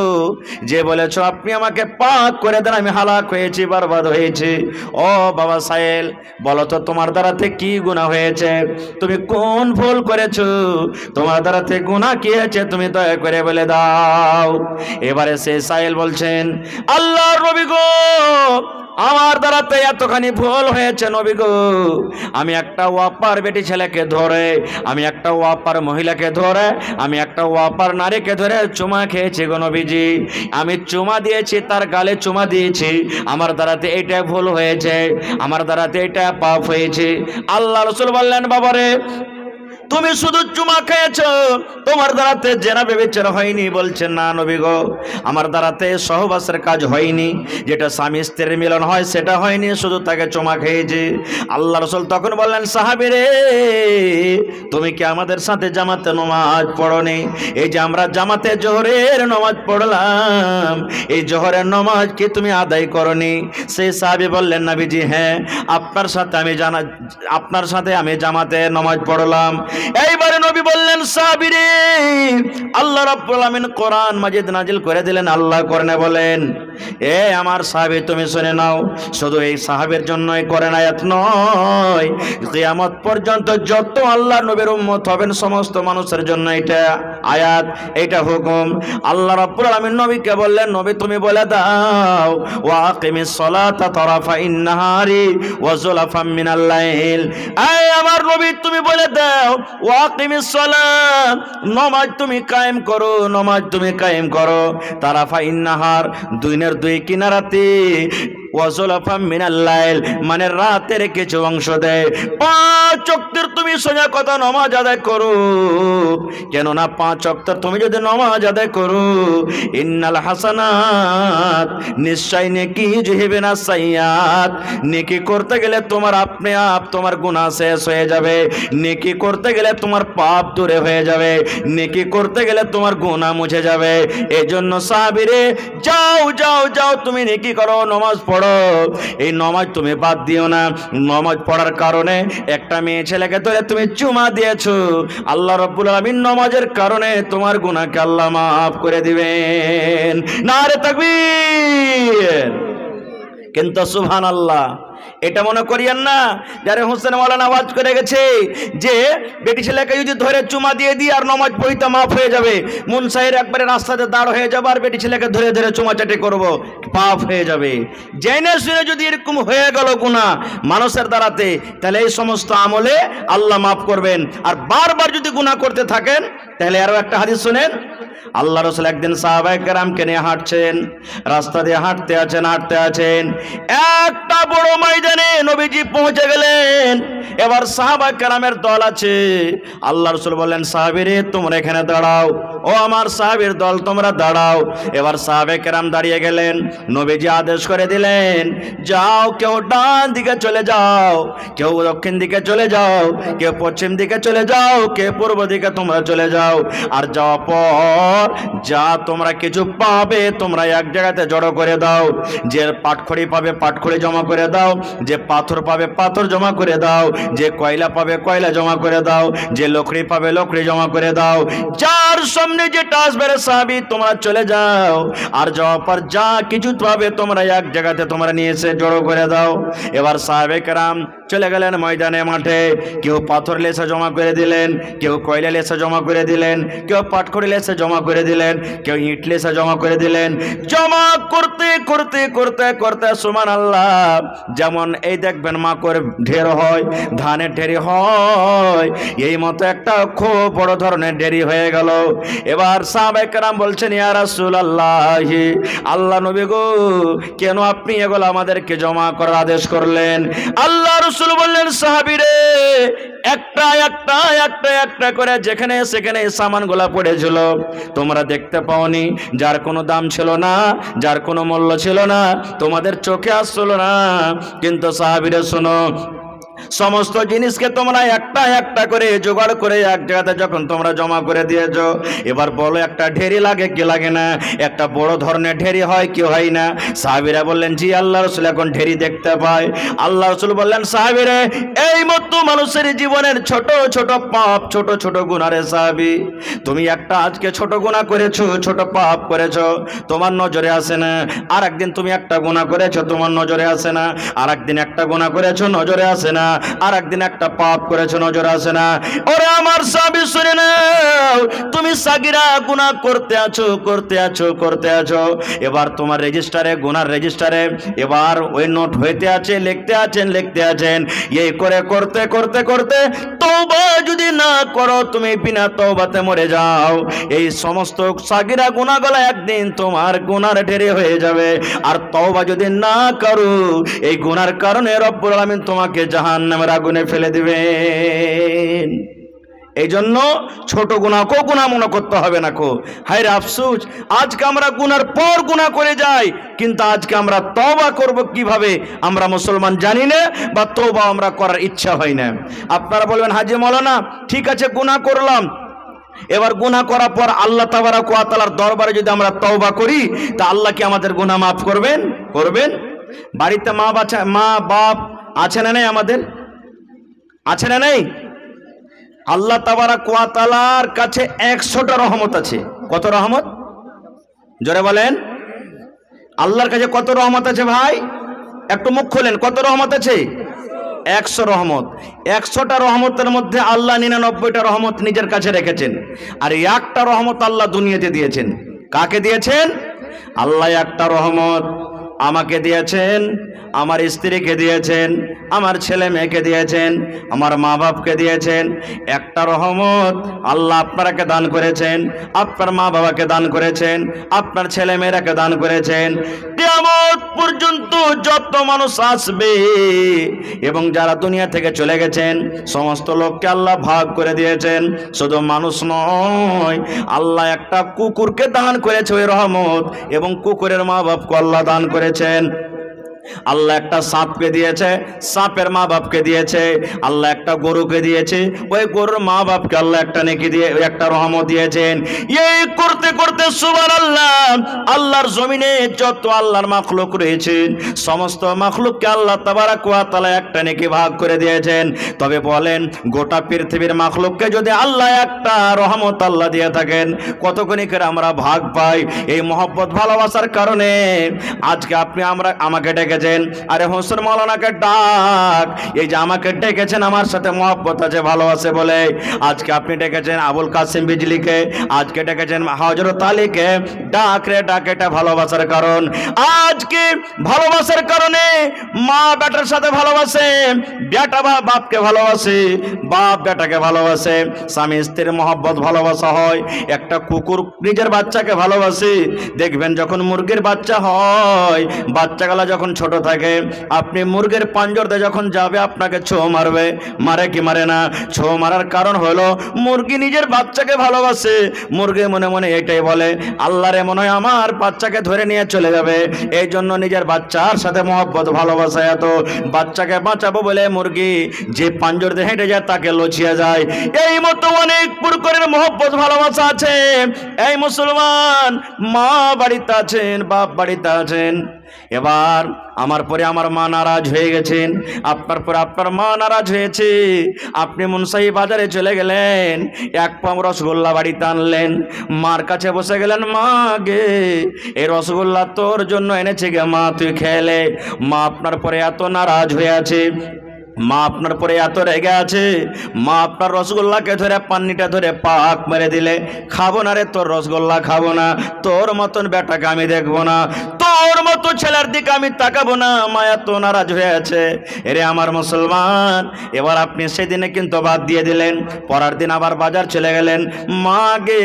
যে বলেছো আপনি আমাকে পাক করে দেন, আমি হালাক হয়েছি, বরবাদ হয়েছি। ও বাবা সাইল, বলো তো তোমার দ্বারাতে কি গুনাহ হয়েছে, তুমি কোন ভুল করেছো, তোমার দ্বারাতে গুনাহ কি হয়েছে, তুমি দয়া করে বলে দাও। এবারে সে সাইল বলছেন, আল্লাহর নবী গো, আমার দ্বারাতে এতখানি ভুল হয়েছে নবী গো, আমি একটা ওয়াপার বেটি ছেলেকে ধরে, আমি একটা ওয়াপার মহিলাকে ধরে, আমি একটা ওয়াপার নারীকে ধরে চুমা খেয়েছি গো নবীজি, আমি চুমা দিয়েছি, তার গালে চুমা দিয়েছি, আমার দ্বারাতে এটা ভুল হয়েছে, আমার দ্বারাতে এটা পাপ হয়েছে। আল্লাহ রাসূল বললেন, বাবারে তুমি শুধু চুমা খেয়েছো, তোমার দ্বারাতে জেনা ব্যভিচার হয়নি। বলছেন, না নবী গো, আমার দ্বারাতে সহবাসের কাজ হয়নি, যেটা স্বামী স্ত্রীর মিলন হয় সেটা হয়নি, শুধু তাকে চুমা খেয়েছি। আল্লাহ রাসূল তখন বললেন, সাহাবী রে, তুমি কি আমাদের সাথে জামাতে নামাজ পড়োনি? এই যে আমরা জামাতে জোহরের নামাজ পড়লাম, এই জোহরের নামাজ কি তুমি আদায় করনি? সেই সাহাবী বললেন, নবীজি হ্যাঁ, আপনার সাথে আমি জামাতে নামাজ পড়লাম। এইবারে নবী বললেন, সাহাবী রে, আল্লাহ রাব্বুল আলামিন কোরআন মাজিদ নাজিল করে দিলেন। আল্লাহ কোরআনে বলেন, এ আমার সাহাবী তুমি শুনে নাও, শুধু এই সাহাবীর জন্যই কোরআন আয়াত নয়, কিয়ামত পর্যন্ত যত আল্লাহর নবীর উম্মত হবেন সমস্ত মানুষের জন্য এটা আয়াত, এটা হুকুম। আল্লাহ রাব্বুল আলামিন নবীকে বললেন, নবী তুমি বলে দাও, ওয়া আকিমিস সালাতা তারাফাইন নাহারি ওয়া যুলাফাম মিনাল লাইল, এই আমার নবী তুমি বলে দাও, ওয়া আকিমিস সালাত, নামাজ তুমি কায়েম করো, নামাজ তুমি কায়েম করো, তারাফাইন নাহার, দিনের দুই কিনারাতে, ওয়াজলাফাম মিনাল লাইল, মানে রাতের কিছু অংশ দেয়, 5 ওয়াক্তের তুমি সোজা কথা নামাজ আদায় করো। কেননা 5 ওয়াক্ত তুমি যদি নামাজ আদায় করো, ইন্নাল হাসানাত, নিশ্চয় নেকি যুহিবিনা সাইয়াত, নেকি করতে গেলে তোমার আপনি আপ তোমার গুনাহ শেষ হয়ে যাবে, নেকি করতে গেলে তোমার পাপ দূরে হয়ে যাবে, নেকি করতে গেলে তোমার গুনাহ মুছে যাবে। এজন্য সাহাবী রে, যাও যাও যাও তুমি নেকি করো, নামাজ পড়ো। এই নামাজ তুমি বাদ দিও না। নামাজ পড়ার কারণে একটা মেয়ে ছেলেকে ধরে তুমি চুমা দিয়েছো, আল্লাহ রাব্বুল আলামিন নামাজের কারণে তোমার গুনাহকে আল্লাহ মাফ করে দিবেন। নারে তাকবীর। কিন্তু সুবহানাল্লাহ, এটা মনে করিয়েন না যারা হোসেন মাওলানা আওয়াজ করে গেছে যে বেটি ছেলেকে যদি ধরে চুমা দিয়ে দিই আর নামাজ পড়িতে মাফ হয়ে যাবে, মুনসাহির একবারে রাস্তাতে দাঁড় হয়ে যাবে আর বেটি ছেলেকে ধরে ধরে চুমা চাটি করবো, পাপ হয়ে যাবে। জেনে শুনে যদি এরকম হয়ে গেল গুনাহ মানুষের দ্বারাতে, তাহলে এই সমস্ত আমলে আল্লাহ মাফ করবেন। আর বারবার যদি গুনাহ করতে থাকেন, তাহলে আরো একটা হাদিস শুনেন, আল্লাহ রাসূল একদিন সাহাবায়ে কেরামকে নিয়ে হাঁটছেন, রাস্তা দিয়ে হাঁটতে আছেন, একটা বড় ময়দানে নবীজি পৌঁছে গেলেন। এবার সাহাবায়ে কেরামের দল আছে। আল্লাহ রাসূল বললেন, সাহাবীরে তোমরা এখানে দাঁড়াও, ও আমার সাহাবীর দল তোমরা দাঁড়াও। এবার সাহাবায়ে কেরাম দাঁড়িয়ে গেলেন। নবীজি আদেশ করে দিলেন, যাও, কেউ ডান দিকে চলে যাও, কেউ দক্ষিণ দিকে চলে যাও, কেউ পশ্চিম দিকে চলে যাও, কেউ পূর্ব দিকে তোমরা চলে যাও। আর যাওয়ার পর যা তোমরা কিছু পাবে তোমরা এক জায়গাতে জড়ো করে দাও। যে পাটখড়ি পাবে পাটখড়ি জমা করে দাও, যে পাথর পাবে পাথর জমা করে দাও, যে কয়লা পাবে কয়লা জমা করে দাও, যে লকড়ি পাবে লকড়ি জমা করে দাও। যার সামনে যেটা আসবে রে সাহাবী তোমরা চলে যাও, আর যাওয়ার পর যা কিছু পাবে তোমরা এক জায়গাতে তোমরা নিয়ে এসে জড়ো করে দাও। এবার সাহাবে কেরাম চলে গেলেন ময়দানে মাঠে। কেউ পাথর লেসা জমা করে দিলেন, কেউ কয়লা লেসা জমা করে দিলেন, কেউ পাটখড়ি লেসা জমা করে দিলেন, কেউ ইট লেসা জমা করে দিলেন। জমা করতে করতে করতে করতে সুবহানাল্লাহ, যেমন এই দেখবেন মাকড় ঢের হয়, ধানের ঢেরি হয়, এই মতো একটা খুব বড় ধরনের ঢেরি হয়ে গেল। এবার সাহাবায়ে কেরাম বলছেন, ইয়া রাসূলুল্লাহ, আল্লাহ নবী গো, কেন আপনি এগুলো আমাদেরকে জমা করার আদেশ করলেন? আল্লাহ রাসূল বললেন, সাহাবীরে, একটা একটা একটা একটা করে যেখানে সেখানে সামানগুলা পড়েছিল তোমরা দেখতে পাওনি, যার কোনো দাম ছিল না, যার কোনো মূল্য ছিল না, তোমাদের চোখে আসছিল না। কিন্তু সাহাবীরা শোনো, সমস্ত জিনিসকে তোমরা একটা একটা করে জোগাড় করে এক জায়গাতে যখন তোমরা জমা করে দিয়েছো, এবার বলো একটা ঢেরি লাগে কি লাগে না? একটা বড় ধরনের ঢেরি হয় কি হয় না? সাহাবীরা বললেন, জি আল্লাহ রাসূল, এখন ঢেরি দেখতে পাই। আল্লাহ রাসূল বললেন, সাহাবীরে, এই মতো মানুষের জীবনের ছোট ছোট পাপ, ছোট ছোট গুনাহ রে সাহাবী, তুমি একটা আজকে ছোট গুনাহ করেছো, ছোট পাপ করেছো, তোমার নজরে আসে না। আর একদিন তুমি একটা গুনাহ করেছো, তোমার নজরে আসে না। আর একদিন একটা গুনাহ করেছো, নজরে আসে না। আর একদিন একটা পাপ করেছো, নজরে আসে না। ওরে আমার সাহাবী শুনে নাও, তুমি সাগিরা গুনাহ করতে আছো। এবার তোমার রেজিস্টারে, গুনার রেজিস্টারে এবার ওই নোট হইতে আছে, লিখতে আছেন। এই করে করতে করতে করতে তওবা যদি না করো, তুমি বিনা তওবাতে মরে যাও, এই সমস্ত সাগিরা গুনাহগুলো একদিন তোমার গুনার ঢেরে হয়ে যাবে। আর তওবা যদি না করো, এই গুনার কারণে রব্বুল আলামিন তোমাকে জাহান্নামের আগুনে ফেলে দিবেন। এই জন্য ছোট গুনাহকেও গুনাহ মনে করতে হবে না কো। হায় রে আফসোস, আজকে আমরা গুনার পর গুনাহ করে যাই, কিন্তু আজকে আমরা তওবা করব কিভাবে আমরা মুসলমান জানি না, বা তওবা আমরা করার ইচ্ছা হয় না। আপনারা বলবেন, হাজী মাওলানা ঠিক আছে গুনাহ করলাম, এবার গুনাহ করার পর আল্লাহ তাবারক ওয়া তাআলার দরবারে যদি আমরা তওবা করি, তা আল্লাহ কি আমাদের গুনাহ মাফ করবেন? বাড়িতে মা বাপ আছে না নেই? আমাদের আছে না নেই? আল্লাহ তাবারক ওয়া তাআলার কাছে 100টা রহমত আছে। কত রহমত? জোরে বলেন। আল্লাহর কাছে কত রহমত আছে ভাই? একটু মুখ খোলেন, কত রহমত আছে? 100 রহমত। 100টা রহমতের মধ্যে আল্লাহ 99টা রহমত নিজের কাছে রেখেছেন, আর একটা রহমত আল্লাহ দুনিয়াতে দিয়েছেন। কাকে দিয়েছেন? আল্লাহ একটা রহমত আমাকে দিয়েছেন, আমার স্ত্রীকে দিয়েছেন, আমার ছেলে মেয়েকে দিয়েছেন, আমার মা বাপকে দিয়েছেন। একটা রহমত আল্লাহ আপনারাকে দান করেছেন, আপনার মা বাবাকে দান করেছেন, আপনার ছেলে মেয়েরাকে দান করেছেন। কিয়ামত পর্যন্ত যত মানুষ আসবে এবং যারা দুনিয়া থেকে চলে গেছেন সমস্ত লোককে আল্লাহ ভাগ করে দিয়েছেন। শুধু মানুষ নয়, আল্লাহ একটা কুকুরকে দান করেছে ওই রহমত, এবং কুকুরের মা বাপকে আল্লাহ দান করেছেন। আল্লাহ একটা সাপকে দিয়েছে, সাপের মা বাপকে দিয়েছে। আল্লাহ একটা গরুকে দিয়েছে, ওই গরুর মা বাপকে আল্লাহ একটা নেকি দিয়ে একটা রহমত দিয়েছেন। এই করতে করতে সুবহানাল্লাহ, আল্লাহর জমিনে যত আল্লাহর মাখলুক রয়েছে সমস্ত মাখলুককে আল্লাহ তাবারক ওয়া তাআলা একটা নেকি ভাগ করে দিয়েছেন। তবে বলেন, গোটা পৃথিবীর মাখলুককে যদি আল্লাহ একটা রহমত আল্লাহ দিয়ে থাকেন, কতখানি করে আমরা ভাগ পাই? এই মহব্বত ভালোবাসার কারণে আজকে আপনি আমাকে ডেকে ডেকেছেন, আরে হোসেন মাওলানাকে ডাক, এই যে আমাকে ডেকেছেন আমার সাথে মহব্বত আছে ভালোবাসে বলে, আজকে আপনি ডেকেছেন আবুল কাসিম বিজলিকে, আজকে ডেকেছেন হযরত আলীকে, ডাক রে ডাক, এটা ভালোবাসার কারণ। আজকে ভালোবাসার কারণে মা বেটার সাথে ভালোবাসে, বেটা বাপকে ভালোবাসে, বাপ বেটাকে ভালোবাসে, স্বামী স্ত্রীর মহব্বত ভালোবাসা হয়। একটা কুকুর নিজের বাচ্চাকে ভালোবাসে, দেখবেন যখন মুরগির বাচ্চা হয়, বাচ্চাগুলা যখন ছোট থাকে, আপনি মুরগির পাঞ্জরতে যখন যাবে আপনাকে ছো মারবে, মারে কি মারে না? ছো মারার কারণ হলো মুরগি নিজের বাচ্চাকে ভালোবাসে। মুরগি মনে মনে এটাই বলে, আল্লাহরে মনে হয় আমার বাচ্চাকে ধরে নিয়ে চলে যাবে, এই জন্য নিজের বাচ্চার সাথে মহব্বত ভালোবাসা এত, বাচ্চাকে বাঁচাবো বলে মুরগি যে পাঞ্জর দিয়ে হেঁটে যায় তাকে লচিয়ে যায়। এই মতো অনেক প্রকারের মহব্বত ভালোবাসা আছে। এই মুসলমান, মা বাড়িতে আছেন, বাপ বাড়িতে আছেন, এবার আমার পরে আমার মা নারাজ হয়ে গেছেন, আপনার পরে আপনার মা নারাজ হয়েছে, আপনি মুনসাই বাজারে চলে গেলেন, এক পাম রসগোল্লা বাড়িতে আনলেন, মার কাছে বসে গেলেন, মা গে এই রসগোল্লা তোর জন্য এনেছে গে মা, তুই খেলে। মা আপনার পরে এত নারাজ হয়ে আছে, মা আপনার পরে এত রেগে আছে, মা আপনার রসগোল্লাকে ধরে পান্নিটা ধরে পাক মেরে দিলে, খাবো না রে তোর রসগোল্লা, খাবো না, তোর মতন বেটাকে আমি দেখবো না, তোর মতো ছেলের দিকে আমি তাকাবো না, মা এত নারাজ হয়ে আছে। এরে আমার মুসলমান, এবার আপনি সেদিনে কিন্তু বাদ দিয়ে দিলেন, পরের দিন আবার বাজার চলে গেলেন, মা গে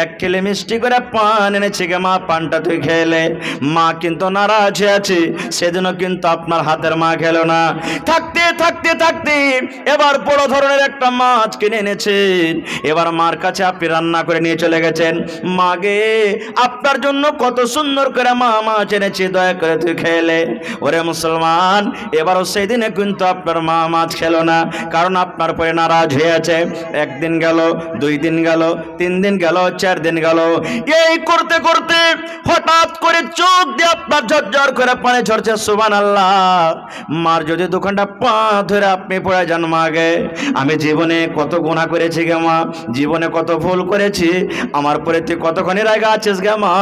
এক খেলে মিষ্টি করে পান এনেছে গে মা, পানটা তুই খেলে। মা কিন্তু নারাজ হয়ে আছে, সেদিনও কিন্তু আপনার হাতের মা খেলো না। থাকতে থাকতে থাকতে এবার বড় ধরনের একটা মাছ কিনে এনেছেন, এবার মার কাছে আপনি রান্না করে নিয়ে চলে গেছেন, মা গে আপনার জন্য কত সুন্দর করে মা মাছ এনেছি, দয়া করে তুই খেলে। ওরে মুসলমান, এবারও সেই দিনে কিন্তু আপনার মা মাছ খেলো না, কারণ আপনার পরে নারাজ হয়ে আছে। একদিন গেল, 2 দিন গেল, 3 দিন গেল, 4 দিন গেল, এই করতে করতে হঠাৎ করে চোখ দিয়ে আপনার ঝরঝর করে পানি ঝরছে, সুবহানাল্লাহ। মার যদি দোকানটা পা ধরে আপনি পড়ে যান, মা গে আমি জীবনে কত গুনাহ করেছি গে মা, জীবনে কত ভুল করেছি, আমার পরে তুই কতখানি রাগা আছিস গে মা,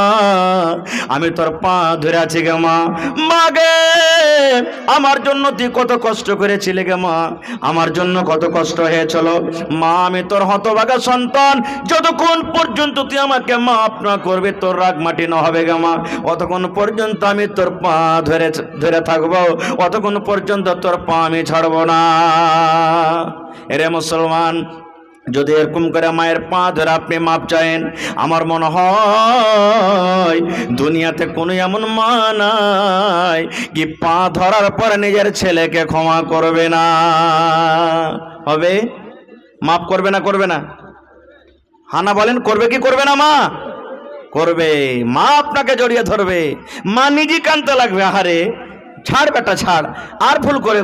আমি তোর পা ধরে আছি গে মা। মা গে আমার জন্য তুই কত কষ্ট করেছিলি গে মা, আমার জন্য কত কষ্ট হয়েছিল মা, আমি তোর হতভাগা সন্তান, যতক্ষণ পর্যন্ত তুই আমাকে মাফ না করবে, তোর রাগ মাটি না হবে গে মা, অতক্ষণ পর্যন্ত আমি তোর পা ধরে ধরে থাকবো, অতক্ষণ পর্যন্ত তোর পা আমি ছাড়বো না। এরে মুসলমান, যদি এরকম করে মায়ের পা ধরে আপনি মাপ চাইেন, আমার মনে হয় দুনিয়াতে কোনো এমন মা নাই কি পা ধরার পর নিজের ছেলেকে ক্ষমা করবে না। হবে? মাপ করবে না? করবে না? হানা বলেন, করবে কি করবে না? মা করবে, মা আপনাকে জড়িয়ে ধরবে, মা নিজে কানতে লাগবে, আহারে ছাড় বেটা ছাড়, আর ভুল করে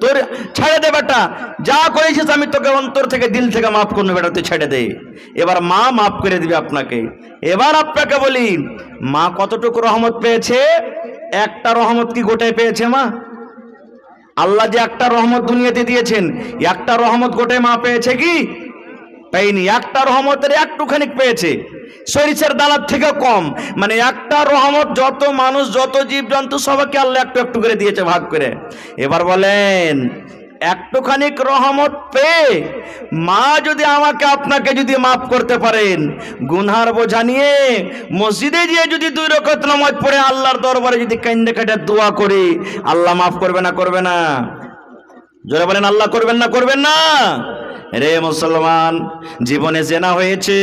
তোর ছেড়ে দে বেটা, যা করেছিস আমি তোকে অন্তর থেকে দিল থেকে মাফ করবো বেটা, তুই ছেড়ে দে। এবার মা মাফ করে দিবে আপনাকে। এবার আপনাকে বলি, মা কতটুকু রহমত পেয়েছে? একটা রহমত কি গোটায় পেয়েছে মা? আল্লাহ যে একটা রহমত দুনিয়াতে দিয়েছেন, একটা রহমত গোটায় মা পেয়েছে কি? পাইনি। একটা রহমতের একটুখানি পেয়েছে, সরিষার দানার থেকে কম, মানে একটা রহমত যত মানুষ যত জীবজন্তু সবাইকে আল্লাহ একটু একটু করে দিয়েছে, ভাগ করে। এবার বলেন, একটুখানি রহমত পেয়ে মা যদি আমাকে আপনাকে যদি মাফ করতে পারেন, গুনহার বোঝা নিয়ে মসজিদে গিয়ে যদি 2 রাকাত নামাজ পড়ে আল্লাহর দরবারে যদি কান্দে কাটে দোয়া করি, আল্লাহ মাফ করবে না? করবে না? জোরে বলেন, আল্লাহ করবেন না? করবেন না? রে মুসলমান, জীবনে জেনা হয়েছে,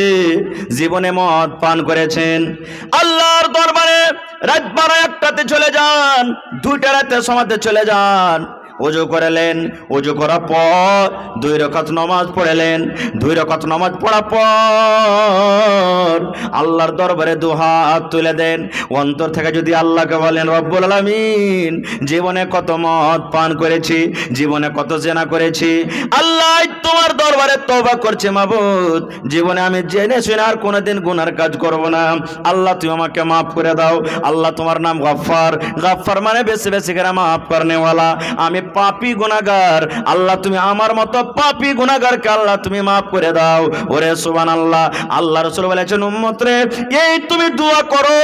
জীবনে মদ পান করেছেন, আল্লাহর দরবারে রাত 12-1টাতে চলে যান, 2টা রাতে সমাজে চলে যান, ওযু করলেন, ওযু করার পর 2 রাকাত নামাজ পড়লেন, 2 রাকাত নামাজ পড়ার পর আল্লাহর দরবারে 2 হাত তুলে দেন, অন্তর থেকে যদি আল্লাহকে বলেন, রব্বুল আলামিন জীবনে কত মদ পান করেছি, জীবনে কত জেনা করেছি, আল্লাহ তোমার দরবারে তওবা করছি মাবুদ, জীবনে আমি জেনে শুনে আর কোনোদিন গুনার কাজ করব না, আল্লাহ তুমি আমাকে মাফ করে দাও। আল্লাহ তোমার নাম গফফার, গফফার মানে বেশি বেশি করে মাফ করনেওয়ালা, আমি পাপী গুনাহগার, আল্লাহ তুমি আমার মতো পাপী গুনাহগারকে আল্লাহ তুমি মাফ করে দাও। ওরে সুবহানাল্লাহ, আল্লাহ রাসূল বলেছেন, উম্মত করে এই তুমি দোয়া করো,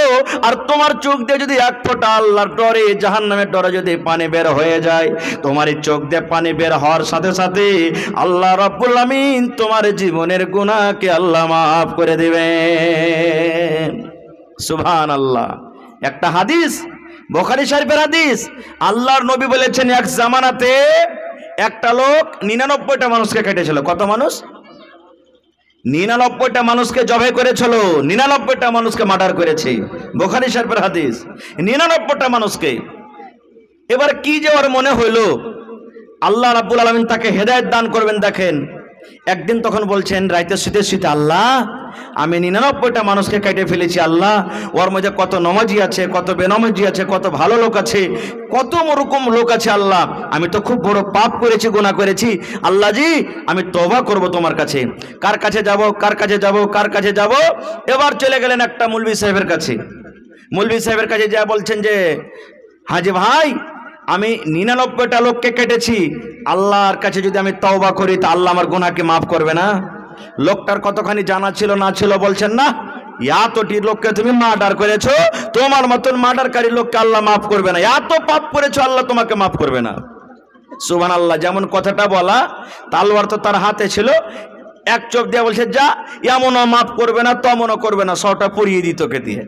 আর তোমার চোখ দিয়ে যদি এক ফোঁটা আল্লাহর ডরে, জাহান্নামের ডরে যদি পানি বের হয়ে যায়, তোমার এই চোখ দিয়ে পানি বের হওয়ার সাথে সাথে আল্লাহ রাব্বুল আমিন তোমার জীবনের গুনাহকে আল্লাহ মাফ করে দিবেন। সুবহানাল্লাহ। একটা হাদিস, বুখারী শরীফের হাদিস, আল্লাহর নবী বলেছেন এক জামানাতে একটা লোক 99টা মানুষকে কেটেছিল। কত মানুষ? 99টা মানুষকে জবাই করেছিল, 99টা মানুষকে মার্ডার করেছে। বুখারী শরীফের হাদিস, 99টা মানুষকে। এবার কি যে ওর মনে হইলো, আল্লাহ রাব্বুল আলামিন তাকে হেদায়েত দান করবেন। দেখেন, একদিন তখন বলছেন রাইতে শুতে শুতে, আল্লাহ আমি 99টা মানুষকে কেটে ফেলেছি। আল্লাহ, ওর মধ্যে কত নমাজি আছে, কত বেনমাজি আছে, কত ভালো লোক আছে, কত রকম লোক আছে। আল্লাহ, আমি তো খুব বড় পাপ করেছি, গুনাহ করেছি। আল্লাহ জি, আমি তওবা করব তোমার কাছে। কার কাছে যাব, কার কাছে যাব, কার কাছে যাব? এবার চলে গেলেন একটা মৌলভী সাহেবের কাছে। মৌলভী সাহেবের কাছে যা বলছেন যে, হাজি ভাই, আমি 99টা লোককে কেটেছি, আল্লাহর কাছে যদি আমি তওবা করি তা আল্লাহ আমার গুনাহকে মাফ করবে না? লোকটার কতখানি জানা ছিল না ছিল বলছেন না, এতটি লোককে তুমি মার্ডার করেছো, তোমার মতন মার্ডারকারী লোককে আল্লাহ মাফ করবে না। এত পাপ করেছো, আল্লাহ তোমাকে মাফ করবে না। সুবহানাল্লাহ। যেমন কথাটা বলা, তালওয়ার তো তার হাতে ছিল, এক চোখ দিয়ে বলছে যা, এমনও মাফ করবে না, তেমনও করবে না, 100টা পুড়িয়ে দিত কে দিয়ে,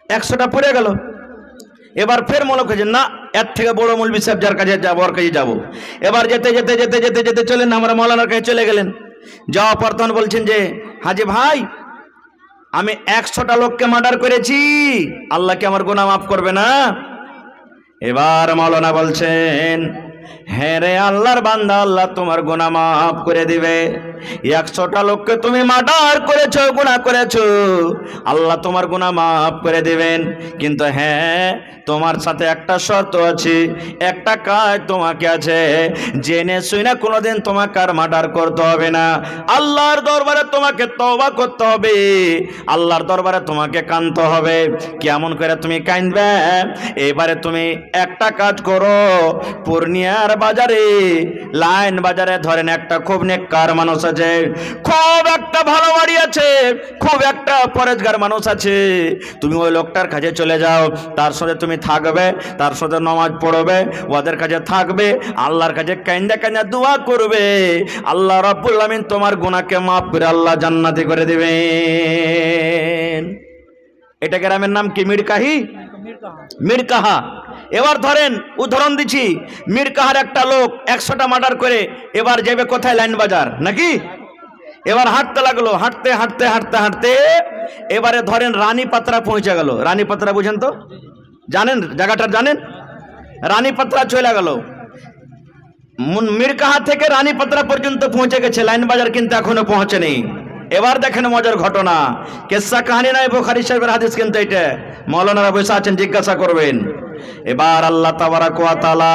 100টা পড়ে গেল। এবার ফের মনে করছেন না, এর থেকে বড় মৌলভী সাহেব যার কাছে যাবো, ওর কাছে যাবো। এবার যেতে যেতে যেতে যেতে যেতে চলেন আমরা মৌলানার কাছে চলে গেলেন। যাওয়া পর তখন বলছেন যে, হাজি ভাই, আমি 100টা লোককে মার্ডার করেছি, আল্লাহ কি আমার গুনাহ মাফ করবে না? এবার মৌলানা বলছেন, হ্যাঁ রে আল্লাহর বান্দা, আল্লাহ তোমার গুনাহ মাফ করে দিবে। 100টা লোককে তুমি মার্ডার করেছো, গুনাহ করেছো, আল্লাহ তোমার গুনাহ মাফ করে দিবেন। কিন্তু হ্যাঁ, তোমার সাথে একটা শর্ত আছে, একটা কাজ তোমাকে আছে, জেনে শুনে কোনোদিন তোমাকে আর মার্ডার করতে হবে না। আল্লাহর দরবারে তোমাকে তওবা করতে হবে, আল্লাহর দরবারে তোমাকে কাঁদতে হবে। কেমন করে তুমি কাঁদবে? এবারে তুমি একটা কাজ করো, পূর্ণিয়ার বাজারে, লাইন বাজারে ধরেন একটা খুব নেককার মানুষ আছে, খুব একটা ভালো বাড়ি আছে, খুব একটা পরেজগার মানুষ আছে। তুমি ওই লোকটার কাছে চলে যাও, তার সাথে তুমি থাকবে, তার সাথে নামাজ পড়বে, ওদের কাছে থাকবে, আল্লাহর কাছে কাঁদা কাঁদা দোয়া করবে, আল্লাহ রাব্বুল আমিন তোমার গুনাহকে মাফ করে আল্লাহ জান্নাতি করে দিবেন। এটা গ্রামের নাম কি? মিরকাহি, মিরকাহা। এবার ধরেন উদাহরণ দিচ্ছি, মিরকাহার একটা লোক 100টা মার্ডার করে এবার যাবে কোথায়? লাইন বাজার নাকি? এবার হাঁটতে লাগলো, হাঁটতে হাঁটতে হাঁটতে হাঁটতে এবারে ধরেন রানীপাত্রা পৌঁছে গেল। রানীপাত্রা বুঝেন তো, জানেন জায়গাটা? জানেন? রানীপাত্রা চলে গেল, মিরকাহা থেকে রানীপাত্রা পর্যন্ত পৌঁছে গেছে, লাইন বাজার কিন্তু এখনো পৌঁছেনি। এবার দেখেন মজার ঘটনা, কিসসা কাহিনী নয়, বুখারী শরীফের হাদিস কিন্তু এটা। মাওলানারা বসে আছেন, জিজ্ঞাসা করবেন। এবার আল্লাহ তাবারাক ওয়া তাআলা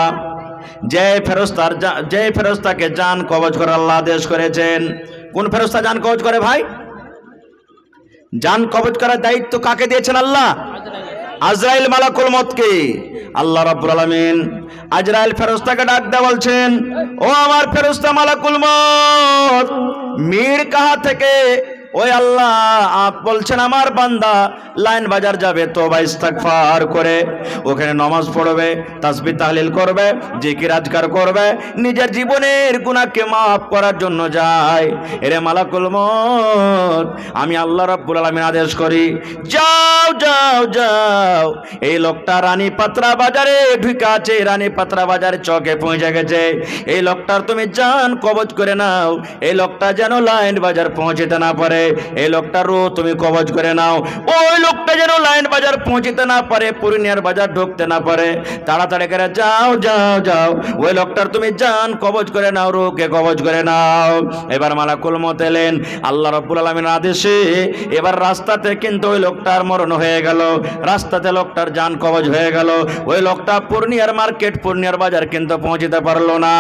যে ফেরেশতাকে জান কবজ করে আল্লাহ আদেশ করেছেন। কোন ফেরেশতা জান কবজ করে ভাই? জান কবজ করার দায়িত্ব কাকে দিয়েছেন আল্লাহ? আজরাইল মালাকুল মউতকে। আল্লাহ রাব্বুল আলামিন আজরাইল ফেরেশতাকে ডাক দিয়ে বলছেন, ও আমার ফেরেশতা মালাকুল মউত, মিরকাহা থেকে ওই আল্লাহ বলছেন আমার বান্দা লাইন বাজার যাবে, তওবা ইস্তিগফার করে ওখানে নামাজ পড়বে, তাসবিহ তাহলিল করবে, জিকির আজকার করবে, নিজের জীবনের গুনাহকে মাফ করার জন্য যায়। এরে মালাকুল মউত, আমি আল্লাহ রাব্বুল আলামিন আদেশ করি, যাও যাও যাও, এই লোকটা রানীপাত্রা বাজারে ঢুকে আছে, রানীপাত্রা বাজারে চকে পৌঁছে গেছে, এই লোকটার তুমি জান কবজ করে নাও, এই লোকটা যেন লাইন বাজার পৌঁছতে না পারে, এই লোকটারও তুমি কবজ করে নাও, ওই লোকটা যেন লাইন বাজার পৌঁছতে না পারে, পূর্ণিয়ার বাজার ঢুকতে না পারে। তাড়াতাড়ি করে যাও যাও যাও, ওই লোকটার তুমি জান কবজ করে নাও, রূহকে কবজ করে নাও। এবার মালাকুল মউত এলেন আল্লাহ রাব্বুল আলামিনের আদেশে। এবার রাস্তাতে কিন্তু ওই লোকটার মরণ হয়ে গেল, রাস্তাতে লোকটার জান কবজ হয়ে গেল। ওই লোকটা পূর্ণিয়ার মার্কেট, পূর্ণিয়ার বাজার কিন্তু পৌঁছতে পারলো না,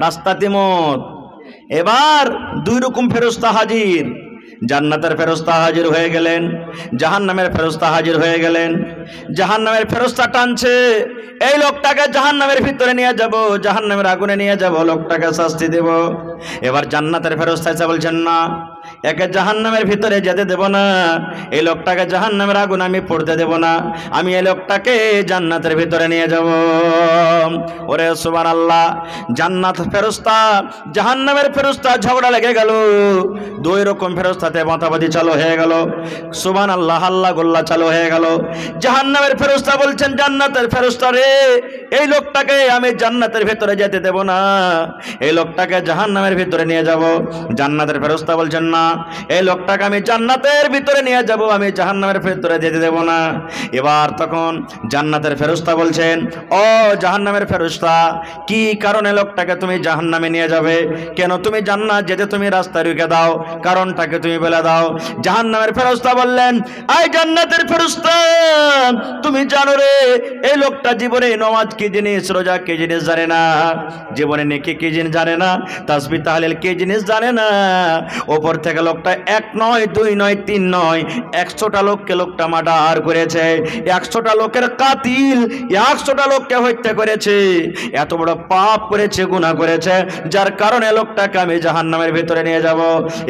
রাস্তাতে মত। এবার দুই রকম ফেরেশতা হাজির, জান্নাতের ফেরেশতা হাজির হয়ে গেলেন, জাহান্নামের ফেরেশতা হাজির হয়ে গেলেন। জাহান্নামের ফেরেশতা টানছে, এই লোকটাকে জাহান্নামের ভিতরে নিয়ে যাব, জাহান্নামের আগুনে নিয়ে যাব, লোকটাকে শাস্তি দেব। এবার জান্নাতের ফেরেশতা এসে বলছেন, না, একে জাহান্নামের ভিতরে যেতে দেব না, এই লোকটাকে জাহান্নামের আগুন আমি পড়তে দেব না, আমি এই লোকটাকে জান্নাতের ভিতরে নিয়ে যাব। ওরে সুবহানাল্লাহ, জান্নাত ফেরেশতা জাহান্নামের ফেরেশতা ঝগড়া লেগে গেল, দুই রকম ফেরেশতাতে মাতামাতি চালু হয়ে গেল। সুবহানাল্লাহ, হাল্লা গোল্লা চালু হয়ে গেল। জাহান্নামের ফেরেশতা বলছেন জান্নাতের ফেরেশতা রে, এই লোকটাকে আমি জান্নাতের ভিতরে যেতে দেব না, এই লোকটাকে জাহান্নামের ভিতরে নিয়ে যাব। জান্নাতের ফেরেশতা বলছেন না, এই লোকটাকে আমি জান্নাতের ভিতরে নিয়ে যাব, আমি জাহান্নামের ভিতরে যেতে দেব না। এবার তখন জান্নাতের ফেরেশতা বলছেন, ও জাহান্নামের ফেরেশতা, কি কারণে লোকটাকে তুমি জাহান্নামে নিয়ে যাবে? কেন তুমি জান্নাত যেতে তুমি রাস্তা রুখে দাও, কারণটাকে তুমি বলে দাও। জাহান্নামের ফেরেশতা বললেন, আই জান্নাতের ফেরেশতা, তুমি জানো রে, এই লোকটা জীবনে নামাজ কি জিনিস, রোজা কি জিনিস জানে না, জীবনে নেকি কি জিনিস জানে না, তাসবিহ তাহলিল কি জিনিস জানে না। ওপর থেকে লোকটা এক নয়, দুই নয়, তিন নয়, 100টা লোককে লোকটা মার্ডার করেছে, 100টা লোকের কাতিল, 100টা লোককে হত্যা করেছে, এত বড় পাপ করেছে, গুনাহ করেছে, যার কারণে লোকটাকে আমি জাহান্নামের ভিতরে নিয়ে যাব।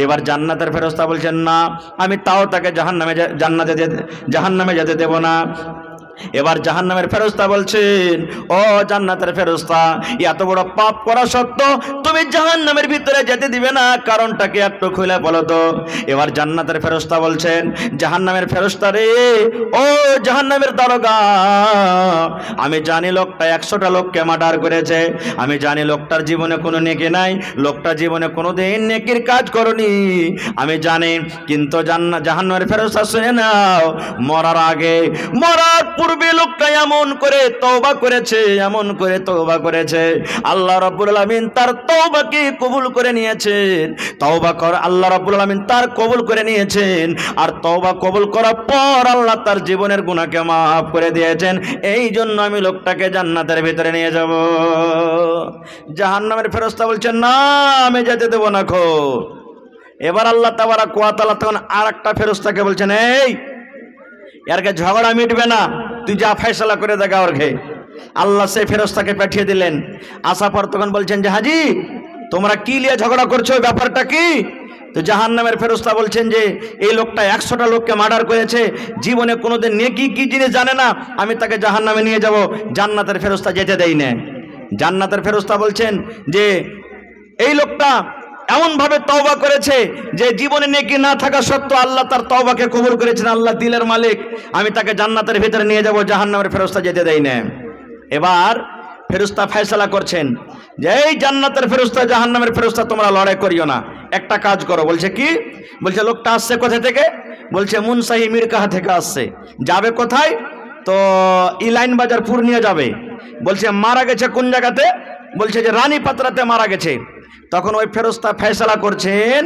এবার জান্নাতের ফেরেশতা বলছেন না, আমি তাও তাকে জাহান্নামে যেতে দেব না। এবার জাহান্নামের ফেরেশতা বলছেন, ও জান্নাতের ফেরেশতা, এত বড় পাপ করা সত্ত্বেও তুমি জাহান্নামের ভিতরে যেতে দিবে না, কারণটা কি একটু খুলে বলো তো। এবার জান্নাতের ফেরেশতা বলছেন, জাহান্নামের ফেরেশতা রে, ও জাহান্নামের দারোগা, আমি জানি লোকটা 100টা লোককে মার্ডার করেছে, আমি জানি লোকটার জীবনে কোনো নেকি নাই, লোকটা জীবনে কোনোদিন নেকির কাজ করনি, আমি জানি। কিন্তু জাহান্নামের ফেরেশতা শুনে নাও, মরার আগে, মরার পূর্বে লোকটা এমন করে তওবা করেছে, এমন করে তওবা করেছে, আল্লাহ রাব্বুল আলামিন তার তওবাকে কবুল করে নিয়েছেন। তওবা কর আল্লাহ রাব্বুল আলামিন তার কবুল করে নিয়েছেন, আর তওবা কবুল করার পর আল্লাহ তার জীবনের গুনাহকে মাফ করে দিয়েছেন। এই জন্য আমি লোকটাকে জান্নাতের ভিতরে নিয়ে যাব। জাহান্নামের ফেরেশতা বলছেন, না, আমি যেতে দেব না খো। এবার আল্লাহ তাবারাক ওয়া তাআলা তখন আরেকটা ফেরেশতাকে বলছেন, এই এরকে ঝগড়া মিটবে না, তুই যা ফয়সালা করে দেখা ওর ঘে। আল্লাহ সেই ফেরেশতাকে পাঠিয়ে দিলেন। আসার পর তখন বলছেন যে, হাজি তোমরা কি নিয়ে ঝগড়া করছো, ব্যাপারটা কি? তো জাহান্নামের ফেরেশতা বলছেন যে, এই লোকটা 100টা লোককে মার্ডার করেছে, জীবনে কোনোদিন নেকি কি জিনিস জানে না, আমি তাকে জাহান্নামে নিয়ে যাব। জান্নাতের ফেরেশতা যেতে দেই না। জান্নাতের ফেরেশতা বলছেন যে, এই লোকটা এমন ভাবে তওবা করেছে যে জীবনে নেকি না থাকা সত্ত্বেও আল্লাহ তার তওবাকে কবুল করেছেন, আল্লাহ দিলের মালিক, আমি তাকে জান্নাতের ভিতরে নিয়ে যাব। জাহান্নামের ফেরেশতা যেতে দেই না। এবার ফেরেশতা ফয়সালা করছেন যে, এই জান্নাতের ফেরেশতা জাহান্নামের ফেরেশতা তোমরা লড়াই করিও না, একটা কাজ করো। বলছে কি? বলছে লোকটা আসছে কোথা থেকে? বলছে মুনসাহি মিরকাহা থেকে আসছে। যাবে কোথায়? তো ইলাইন বাজার পূর্ণিয়া যাবে। বলছে মারা গেছে কোন জায়গাতে? বলছে যে রানী পাত্রাতে মারা গেছে। তখন ওই ফেরেশতা ফয়সালা করছেন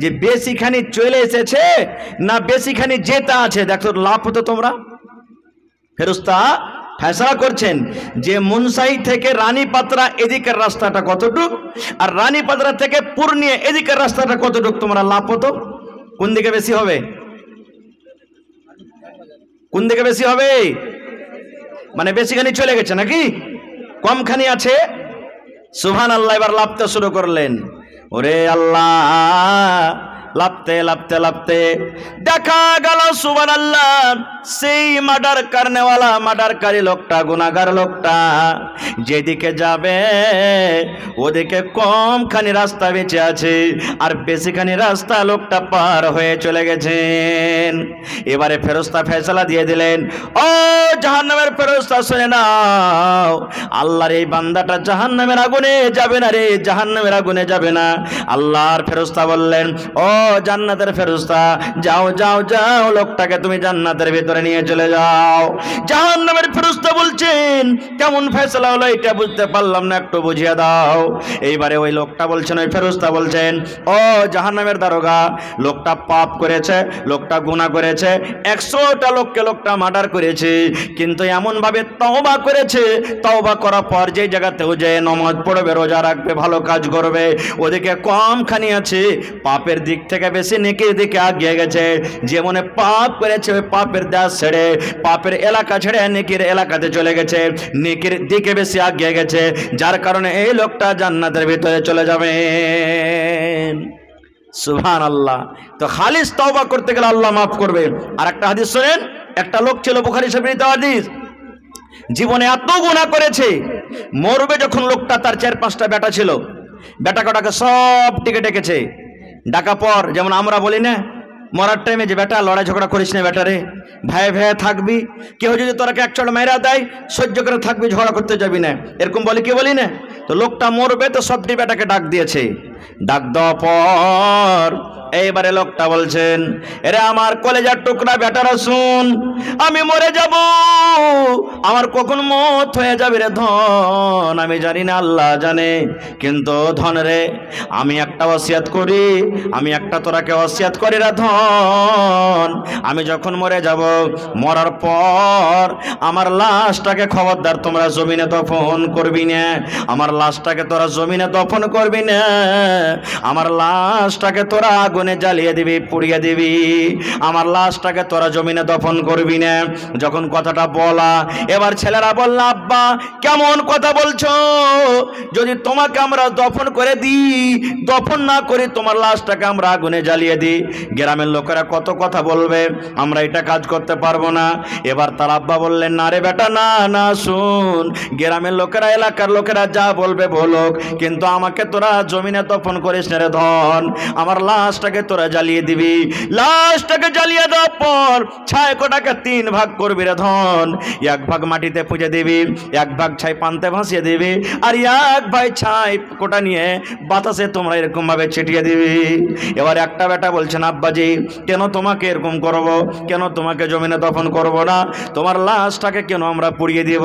যে বেশিখানি চলে এসেছে না বেশিখানি যেতে আছে, দেখো লাভ হতো তোমরা। ফেরেশতা ফয়সালা করছেন যে মুনসাহি থেকে রানী পাত্রা এদিকের রাস্তাটা কতটুক, আর রানী পাত্রা থেকে পূর্ণিয়া এদিকের রাস্তাটা কতটুক, তোমরা লাভ হতো কোন দিকে বেশি হবে? কোন দিকে বেশি হবে? মানে বেশিখানি চলে গেছে নাকি কমখানি আছে? সুবহানাল্লাহ। এবার লাফতে শুরু করলেন। ওরে আল্লাহ, লাফতে লাফতে লাফতে দেখা গেল সুবহানাল্লাহ সেই মার্ডারকারী লোকটা, গুনাহগার লোকটা যেদিকে যাবে ওদিকে কমখানি রাস্তা বেঁচে আছে, আর বেশিখানি রাস্তা লোকটা পার হয়ে চলে গেছেন। এবারে ফেরেশতা ফয়সালা দিয়ে দিলেন, ও জাহান্নামের ফেরেশতা শুনে নাও, আল্লাহর এই বান্দাটা জাহান্নামের আগুনে যাবে না রে, জাহান্নামের আগুনে যাবে না। আল্লাহর ফেরেশতা বললেন, ও জান্নাতের ফেরেশতা, যাও যাও যাও, লোকটাকে তুমি জান্নাতের ভিতরে নিয়ে চলে যাও। জাহান্নামের ফেরেশতা বলছেন, কেমন ফয়সালা হলো এটা বুঝতে পারলাম না, একটু বুঝিয়ে দাও। এইবারে ওই লোকটা বলছেন, ওই ফেরেশতা বলছেন, ও জাহান্নামের দারোগা, লোকটা পাপ করেছে, লোকটা গুনাহ করেছে, 100টা লোককে লোকটা মার্ডার করেছে, কিন্তু এমন ভাবে তওবা করেছে, তওবা করার পর যে জায়গাতেও যে নামাজ পড়বে, রোজা রাখবে, ভালো কাজ করবে, ওদিকে কমখানি আছে, পাপের দিক থেকে বেশি নেকির দিকে এগিয়ে গেছে। যেমন পাপ করেছে ওই পাপের দেশ ছেড়ে, পাপের এলাকা ছেড়ে নেকির এলাকাতে চলে গেছে, নেকির দিকে বেশি এগিয়ে গেছে, যার কারণে এই লোকটা জান্নাতের ভিতরে চলে যাবে। সুবহানাল্লাহ। তো খালিস তওবা করতে গেলে আল্লাহ মাফ করবে। আর একটা হাদিস শোনেন, একটা লোক ছিল, বুখারী শরীফের হাদিস, জীবনে এত গুনাহ করেছে, মরবে যখন লোকটা, তার 4-5টা বেটা ছিল, বেটা কটাকে সব ডেকে ডেকেছে। ডাকা পর যেমন আমরা বলি না মরার টাইমে যে বেটা লড়াই ঝগড়া করিস না বেটারে, ভাই ভাই থাকবি, কেউ যদি তোরাকে এক চড় মেরা দেয় সহ্য করে থাকবি, ঝগড়া করতে যাবি না, এরকম বলি কি বলি না? তো লোকটা মরবে তো সবটি বেটাকে ডাক দিয়েছে। ডাক দেওয়ার পর এইবারে লোকটা বলছেন, এরে আমার কলেজার টুকরা বেটারা শুন, আমি মরে যাব, আমার কখন মত হয়ে যাবে রে ধন আমি জানি না, আল্লাহ জানে, কিন্তু ধন রে আমি একটা ওসিয়ত করি, আমি একটা তোরাকে ওসিয়ত করি রে ধন, আমি যখন মরে যাব, মরার পর আমার লাশটাকে খবরদার তোমরা জমিনে দফন করবি না, আমার লাশটাকে তোরা জমিনে দফন করবি না, আমার লাশটাকে তোরা আগুনে জ্বালিয়ে দিবি, পুড়িয়ে দিবি, আমার লাশটাকে তোরা জমিনে দফন করবি না। যখন কথাটা বলা, এবার ছেলেরা বলল, আব্বা কেমন কথা বলছো, যদি তোমাকে আমরা দফন করে দিই, দফন না করি তোমার লাশটাকে আমরা আগুনে জ্বালিয়ে দিই, গ্রামের লোকেরা কত কথা বলবে, আমরা এটা কাজ করতে পারবো না। এবার তার আব্বা বললেন, না রে বেটা, না না, শুন, গ্রামের লোকেরা এলাকার লোকেরা যা বলবে বলুক, কিন্তু আমাকে তোরা জমিনে দফন করিস না রে ধন, আমার লাশটাকে তোরা জ্বালিয়ে দিবি, লাশটাকে জ্বালিয়ে দেওয়ার পর ছাই কোটাকে 3 ভাগ করবি রে ধন, 1 ভাগ মাটিতে পুঁজে দিবি, 1 ভাগ ছাই পান্তে ভাসিয়ে দিবি, আর 1 ভাগ ছাই কোটা নিয়ে বাতাসে তোমরা এরকম ভাবে ছিটিয়ে দিবি। এবার একটা বেটা বলছেন, আব্বাজি কেন তোমাকে এরকম করব, কেন তোমাকে জমিনে দফন করব না, তোমার লাশটাকে কেন আমরা পুড়িয়ে দিব?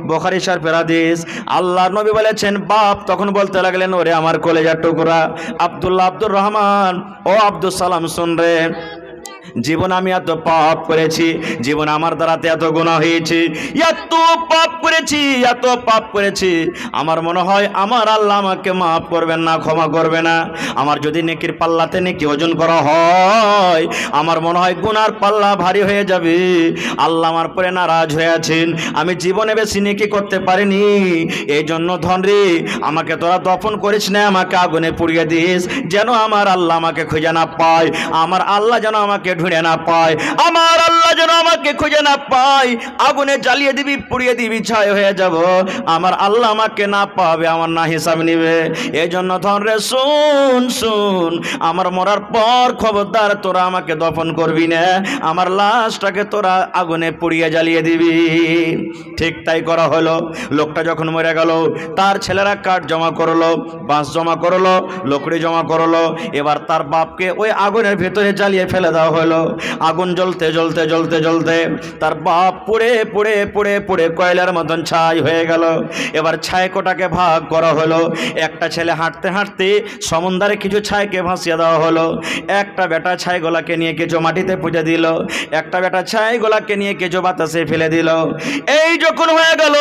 বুখারী শরীফের হাদিস। আল্লাহর নবী বলেছেন, বাপ তখন বলতে লাগলেন, ওরে আমার কলেজার টুকরা আব্দুল্লাহ, আব্দুর রহমান, ও আব্দুল সালাম, শুন রে, জীবন আমি এত পাপ করেছি, জীবন আমার দ্বারাতে এত গুনাহ হয়েছে, এত পাপ করেছি, এত পাপ করেছি, আমার মনে হয় আমার আল্লাহ আমাকে মাফ করবেন না, ক্ষমা করবে না। আমার যদি নেকির পাল্লাতে নেকি ওজন করা হয়, আমার মনে হয় গুনার পাল্লা ভারী হয়ে যাবে, আল্লাহ আমার পরে নারাজ হয়ে আছেন, আমি জীবনে বেশি নেকি করতে পারিনি, এই জন্য ধন রে আমাকে তোরা দফন করিস না, আমাকে আগুনে পুড়িয়ে দিস, যেন আমার আল্লাহ আমাকে খুঁজে না পায়, আমার আল্লাহ যেন আমাকে ঢুঁড়ে না পায়, আমার আল্লাহ যেন আমাকে খুঁজে না পায়, আগুনে জ্বালিয়ে দিবি, পুড়িয়ে দিবি, ছাই হয়ে যাব, আমার আল্লাহ আমাকে না পাবে, আমার না হিসাব নিবে। এই জন্য ধন রে শুন, শুন, আমার মরার পর খবরদার তোরা আমাকে দফন করবি না, আমার লাশটাকে তোরা আগুনে পুড়িয়ে জ্বালিয়ে দিবি। ঠিক তাই করা হলো। লোকটা যখন মরে গেল, তার ছেলেরা কাঠ জমা করলো, বাঁশ জমা করলো, লকড়ি জমা করলো, এবার তার বাপকে ওই আগুনের ভেতরে জ্বালিয়ে ফেলে দেওয়া হলো। আগুন জ্বলতে জ্বলতে জ্বলতে জ্বলতে তার বাপ পুড়ে পুড়ে পুড়ে পুড়ে কয়লার মতন ছাই হয়ে গেল। এবার ছাই কোটাকে ভাগ করা হলো, একটা ছেলে হাঁটতে হাঁটতে সমুদ্রে কিছু ছাইকে ভাসিয়ে দেওয়া হলো, একটা বেটা ছাইগুলাকে নিয়ে কিছু মাটিতে পুঁতে দিল, একটা বেটা ছাইগুলাকে নিয়ে কিছু বাতাসে ফেলে দিল। এই যখন হয়ে গেল,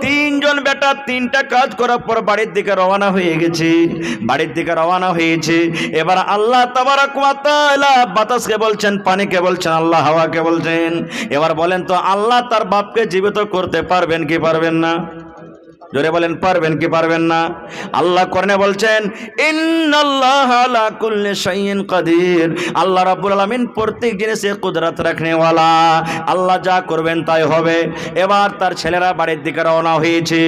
3 জন বেটা 3টা কাজ করার পর বাড়ির দিকে রওনা হয়ে গেছে, বাড়ির দিকে রওনা হয়েছে। এবার আল্লাহ তাবারক ওয়া তাআলা বাতাসকে বলছেন, পানিকে বলছেন, আল্লাহ হাওয়াকে বলছেন, এবার বলেন তো আল্লাহ তার বাপকে জীবিত করতে পারবেন কি পারবেন না? জোরে বলেন, পারবেন কি পারবেন না? আল্লাহ কোরআনে বলছেন, ইন্নাল্লাহা আলা কুল্লি শাইইন কাদির, আল্লাহ রাব্বুল আলামিন প্রত্যেক জিনিসে কুদরত রাখনে ওয়ালা, আল্লাহ যা করবেন তাই হবে। এবার তার ছেলেরা বাড়ির দিকে রওনা হয়েছে।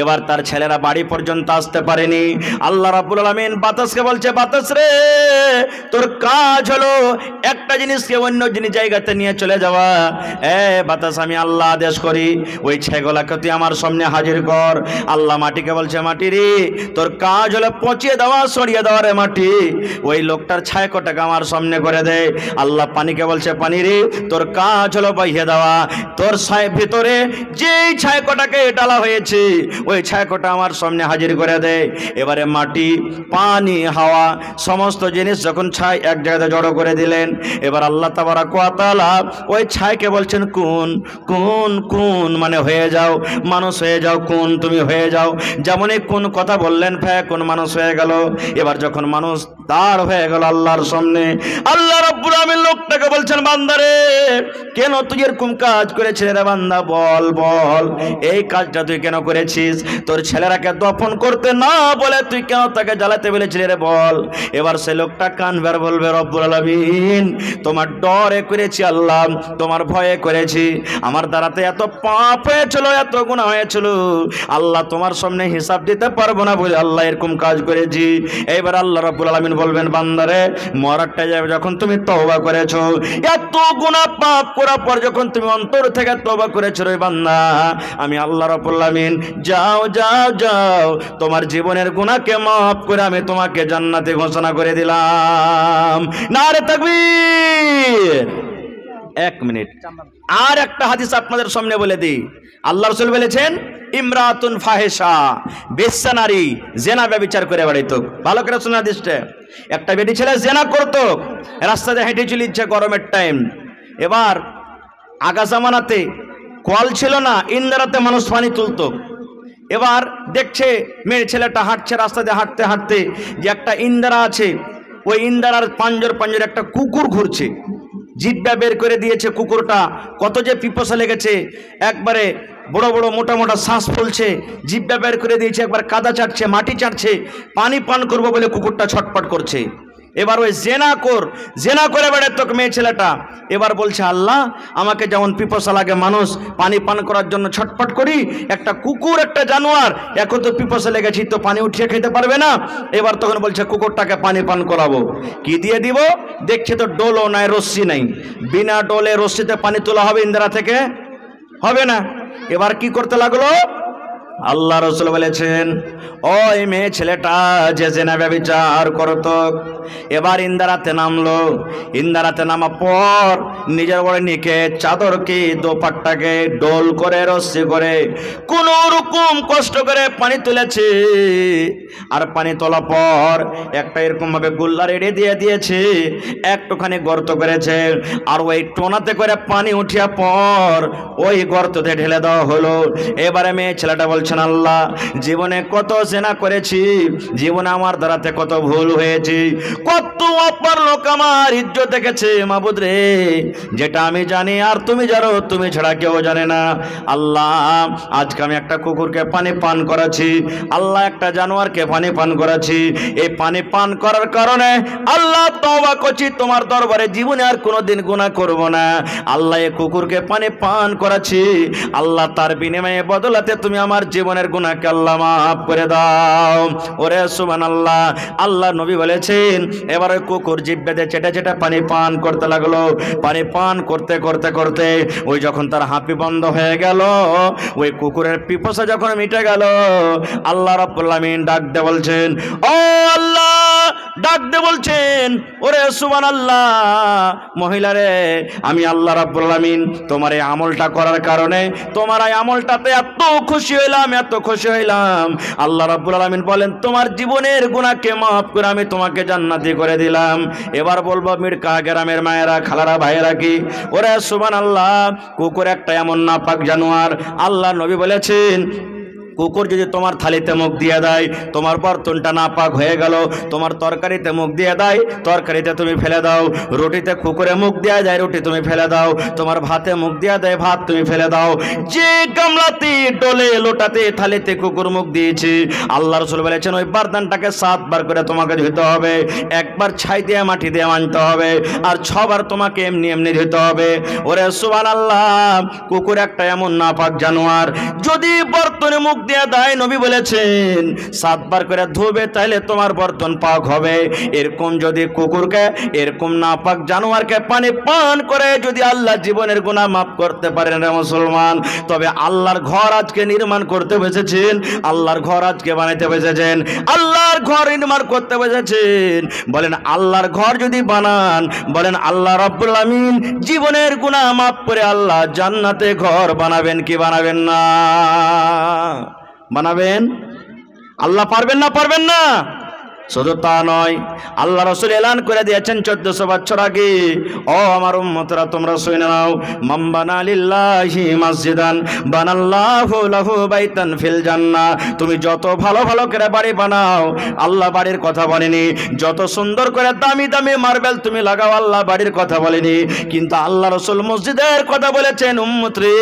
এবার তার ছেলেরা বাড়ি পর্যন্ত আসতে পারেনি। আল্লাহ রাব্বুল আলামিন বাতাসকে বলছে, বাতাস রে, তোর কাজ হলো একটা জিনিসকে অন্য জিনিস জায়গাতে নিয়ে চলে যাওয়া। বাতাস, আমি আল্লাহ আদেশ করি, ওই ছাইগুলাকে তুই আমার সামনে হাজির কর। আল্লাহ মাটিকে বলছে, মাটি রে, তোর কাজ হলো পচিয়ে দেওয়া, সরিয়ে দেওয়া রে মাটি, ওই লোকটার ছাইকোটাকে আমার সামনে করে দে। আল্লাহ পানিকে বলছে, পানি রে, তোর কাজ হলো বহিয়ে দেওয়া, তোর ভিতরে যেই ছাইকোটাকে ডালা হয়েছে ওই ছায়াকোটা আমার সামনে হাজির করে দেয়। এবারে মাটি, পানি, হাওয়া সমস্ত জিনিস যখন ছাই এক জায়গায় জড়ো করে দিলেন, এবার আল্লাহ তাবারক ওয়া তাআলা ওই ছাইকে বলছেন, কোন কোন কোন, মানে হয়ে যাও, মানুষ হয়ে যাও, কোন তুমি হয়ে যাও। যেমনই কোন কথা বললেন, কোন মানুষ হয়ে গেল। এবার যখন মানুষ দাঁড় হয়ে গেল আল্লাহর সামনে, আল্লাহ রাব্বুল আলামিন লোকটাকে বলছেন, বান্দারে, কেন তুই এরকম কাজ করেছিস রে বান্দা, বল বল, এই কাজটা তুই কেন করেছিস? বলেছিস তোর ছেলেরাকে দফন করতে না বলে তুই কেন তাকে জ্বালাতে বলেছিলি রে বল। এবার সে লোকটা কানবে আর বলবে রব্বুল আলামিন তোমার ডরে করেছি আল্লাহ, তোমার ভয়ে করেছি, আমার দ্বারাতে এত পাপ হয়েছিল, এত গুনাহ হয়েছিল আল্লাহ তোমার সামনে হিসাব দিতে পারবো না বলে আল্লাহ এরকম কাজ করেছি। এইবার আল্লাহ রাব্বুল আলামিন বলবেন বান্দারে মরারটা যাবে যখন তুমি তওবা করেছো, এত গুনাহ পাপ করার পর যখন তুমি অন্তর থেকে তওবা করেছো রে বান্দা, আমি আল্লাহ রাব্বুল আলামিন যাও যাও যাও তোমার জীবনের গুনাহকে মাফ করে আমি তোমাকে জান্নাতে ঘোষণা করে দিলাম। নারে তাকবীর। এক মিনিট, আর একটা হাদিস আপনাদের সামনে বলে দিই। আল্লাহ রাসূল বলেছেন ইমরাতুন ফাহিশা, বেশ্যা নারী জেনা ব্যভিচার করে বেড়াইতো। ভালো করে শুনে হাদিসটা। একটা বেটি ছেলে জেনা করতো, রাস্তাতে হেঁটে চলিচ্ছে গরমের টাইম। এবার আগা জামানাতে কল ছিল না, ইন্দারাতে মানুষ পানি তুলতো। এবার দেখছে মেয়ে ছেলেটা হাঁটছে, রাস্তাতে হাঁটতে হাঁটতে যে একটা ইন্দারা আছে, ওই ইন্দারার পাঞ্জর পাঞ্জর একটা কুকুর ঘুরছে, জিভটা বের করে দিয়েছে কুকুরটা, কত যে পিপাসা লেগেছে, একবারে বড় বড় মোটা মোটা শ্বাস ফুলছে, জিভটা বের করে দিয়েছে, একবার কাদা চাটছে, মাটি চাটছে, পানি পান করবো বলে কুকুরটা ছটপট করছে। এবার ওই জেনা করে বেড়াতো মেয়ে ছেলেটা। এবার বলছে আল্লাহ আমাকে যেমন পিপাসা লাগে মানুষ পানি পান করার জন্য ছটপট করি, একটা কুকুর একটা জানোয়ার এখন তো পিপাসা লেগেছি তো পানি উঠিয়ে খেতে পারবে না। এবার তখন বলছে কুকুরটাকে পানি পান করাবো, কি দিয়ে দিব? দেখছে তো ডোলও নাই, রশ্মি নাই, বিনা ডোলে রশ্মিতে পানি তোলা হবে ইন্দিরা থেকে? হবে না। এবার কি করতে লাগলো? আল্লাহ রাসূল বলেছেন ওই মেয়ে ছেলেটা যে জেনা ব্যভিচার করতো এবার ইন্দারাতে নামলো। ইন্দারাতে নামার পর নিজের বড় নিকে চাদরকে দোপাট্টাকে ডোল করে রশ্মি করে কোন রকম কষ্ট করে পানি তুলেছে। আর পানি তোলা পর একটা এরকম ভাবে গুল্লা রেডি দিয়ে দিয়েছে, একটুখানি গর্ত করেছে, আর ওই টোনাতে করে পানি উঠিয়া পর ওই গর্ততে ঢেলে দেওয়া হলো। এবারে মেয়ে ছেলেটা বলছেন আল্লাহ জীবনে কত জেনা করেছি, জীবনে আমার দ্বারাতে কত ভুল হয়েছে, কত অপর লোক আমার ইজ্জত দেখেছে মাবুদ রে, যেটা আমি জানি আর তুমি জানো, তুমি ছাড়া কেউ জানে না। আল্লাহ আজকে আমি একটা কুকুরকে পানি পান করাচ্ছি, আল্লাহ একটা জানোয়ারকে পানি পান করাচ্ছি, এই পানি পান করার কারণে আল্লাহ তওবা করছি তোমার দরবারে জীবনে আর কোনোদিন গুনাহ করব না। আল্লাহ এই কুকুরকে পানি পান করাচ্ছি, আল্লাহ তার বিনিময়ে বদলাতে তুমি আমার জীবনের গুনাহকে আল্লাহ মাফ করে দাও। ওরে সুবহানাল্লাহ। আল্লাহ নবী বলেছেন এবার ওই কুকুর জিভ বেঁধে চেটে চেটে পানি পান করতে লাগলো। পানি পান করতে করতে করতে ওই যখন তার হাঁপি বন্ধ হয়ে গেল, ওই কুকুরের পিপাসা যখন মিটে গেল, আল্লাহ রাব্বুল আলামিন ডাক দিয়ে বলছেন ও আল্লাহ, ডাক দিয়ে বলছেন ওরে সুবহানাল্লাহ মহিলা রে, আমি আল্লাহ রাব্বুল আলামিন তোমার এই আমলটা করার কারণে তোমার এই আমলটাতে এত খুশি হইলাম, এত খুশি হইলাম। আল্লাহ রাব্বুল আলামিন বলেন তোমার জীবনের গুনাহকে মাফ করে আমি তোমাকে জান্নাতি করে দিলাম। এবার বলবো মিরকা গ্রামের মায়েরা, খালারা, ভাইয়েরা কি ওরে সুবহানাল্লাহ, কুকুর একটা এমন নাপাক জানোয়ার, আল্লাহ নবী বলেছেন কুকুর যদি তোমার থালিতে মুখ দিয়ে দেয় তোমার বর্তনটা নাপাক হয়ে গেল, তোমার তরকারিতে মুখ দিয়ে দেয় তরকারিতে তুমি ফেলে দাও, রুটিতে কুকুরে মুখ দিয়ে যায় রুটি তুমি ফেলে দাও, তোমার ভাতে মুখ দিয়ে দেয় ভাত তুমি ফেলে দাও। যে গামলাতে ডোলে লোটাতে থালিতে কুকুর মুখ দিয়েছে, আল্লাহ রাসূল বলেছেন ওই বারদানটাকে 7 বার করে তোমাকে ধুতে হবে, একবার ছাই দিয়ে মাটি দিয়ে মানতে হবে, আর 6 বার তোমাকে এমনি এমনি ধুতে হবে। ওরে সুবহানাল্লাহ, কুকুর একটা এমন নাপাক জানোয়ার, যদি বর্তনে মুখ দিয়ে দেয় নবী বলেছেন 7 বার করে ধুবে তাহলে তোমার বর্তন পাক হবে। এরকম যদি কুকুরকে, এরকম নাপাক জানোয়ারকে পানি পান করে যদি আল্লাহ জীবনের গুনাহ মাফ করতে পারেন রে মুসলমান, তবে আল্লাহর ঘর আজকে নির্মাণ করতে বসেছেন, আল্লাহর ঘর আজকে বানাইতে বসেছেন, আল্লাহর ঘর নির্মাণ করতে বসেছেন। বলেন আল্লাহর ঘর যদি বানান, বলেন আল্লাহ রাব্বুল আলামিন জীবনের গুনাহ মাফ করে আল্লাহ জান্নাতে ঘর বানাবেন কি বানাবেন না? বানাবেন। আল্লাহ পারবেন না? পারবেন না? শুধু তা নয়, আল্লাহ রাসূল এলান করে দিয়েছেন 1400 বছর আগে, ও আমার উম্মতরা তোমরা শুনে নাও, মান বানা লিল্লাহি মসজিদান বানাল্লাহু লাহু বাইতান ফিল জান্নাহ। তুমি যত ভালো ভালো করে বাড়ি বানাও, আল্লাহ বাড়ির কথা বলেনি। যত সুন্দর করে দামি দামি মার্বেল তুমি লাগাও, আল্লাহ বাড়ির কথা বলেনি। কিন্তু আল্লাহ রাসূল মসজিদের কথা বলেছেন। উম্মত রে,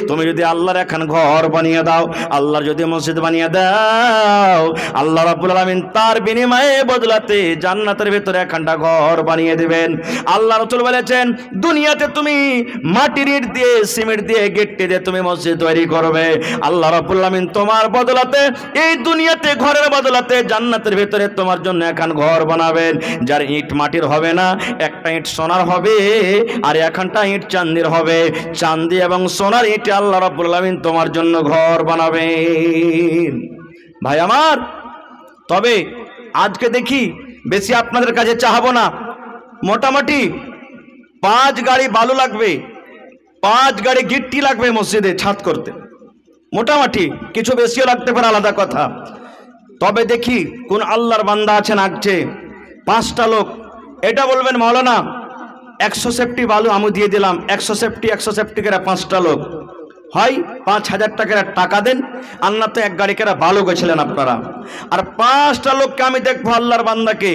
তুমি যদি আল্লাহর এখন ঘর বানিয়ে দাও, আল্লাহর যদি মসজিদ বানিয়ে দাও, আল্লাহ রাব্বুল আলামিন তার বিনিময়ে বদলাতে জান্নাতের ভিতরে একখানা ঘর বানিয়ে দিবেন। আল্লাহ রাসূল বলেছেন, দুনিয়াতে তুমি মাটির ইট দিয়ে সিমেন্ট দিয়ে গেটটি দিয়ে তুমি মসজিদ তৈরি করবে, আল্লাহ রাব্বুল আলামিন তোমার বদলাতে এই দুনিয়াতে ঘরের বদলাতে জান্নাতের ভিতরে তোমার জন্য একখান ঘর বানাবেন, যার ইট মাটির হবে না, একটা ইট সোনার হবে আর একখানটা ইট চাঁদির হবে। চাঁদি এবং সোনার ইটে আল্লাহ রাব্বুল আলামিন তোমার জন্য ঘর বানাবেন। ভাই আমার, তবে আজকে দেখি বেশি আপনাদের কাছে চাহাবো না, মোটামুটি 5 গাড়ি বালু লাগবে, 5 গাড়ি গিট্টি লাগবে মসজিদে ছাদ করতে, মোটামুটি কিছু বেশিও লাগতে পারে, আলাদা কথা। তবে দেখি কোন আল্লাহর বান্দা আছেন আজকে 5টা লোক এটা বলবেন, মাওলানা 100 সেফটি বালু আমি দিয়ে দিলাম, 100 সেফটি করে 5টা লোক হয় 5000 টাকার টাকা দেন, আর না তো 1 গাড়ি করে বালু গেছিলেন আপনারা। আর 5টা লোককে আমি দেখবো আল্লাহর বান্দাকে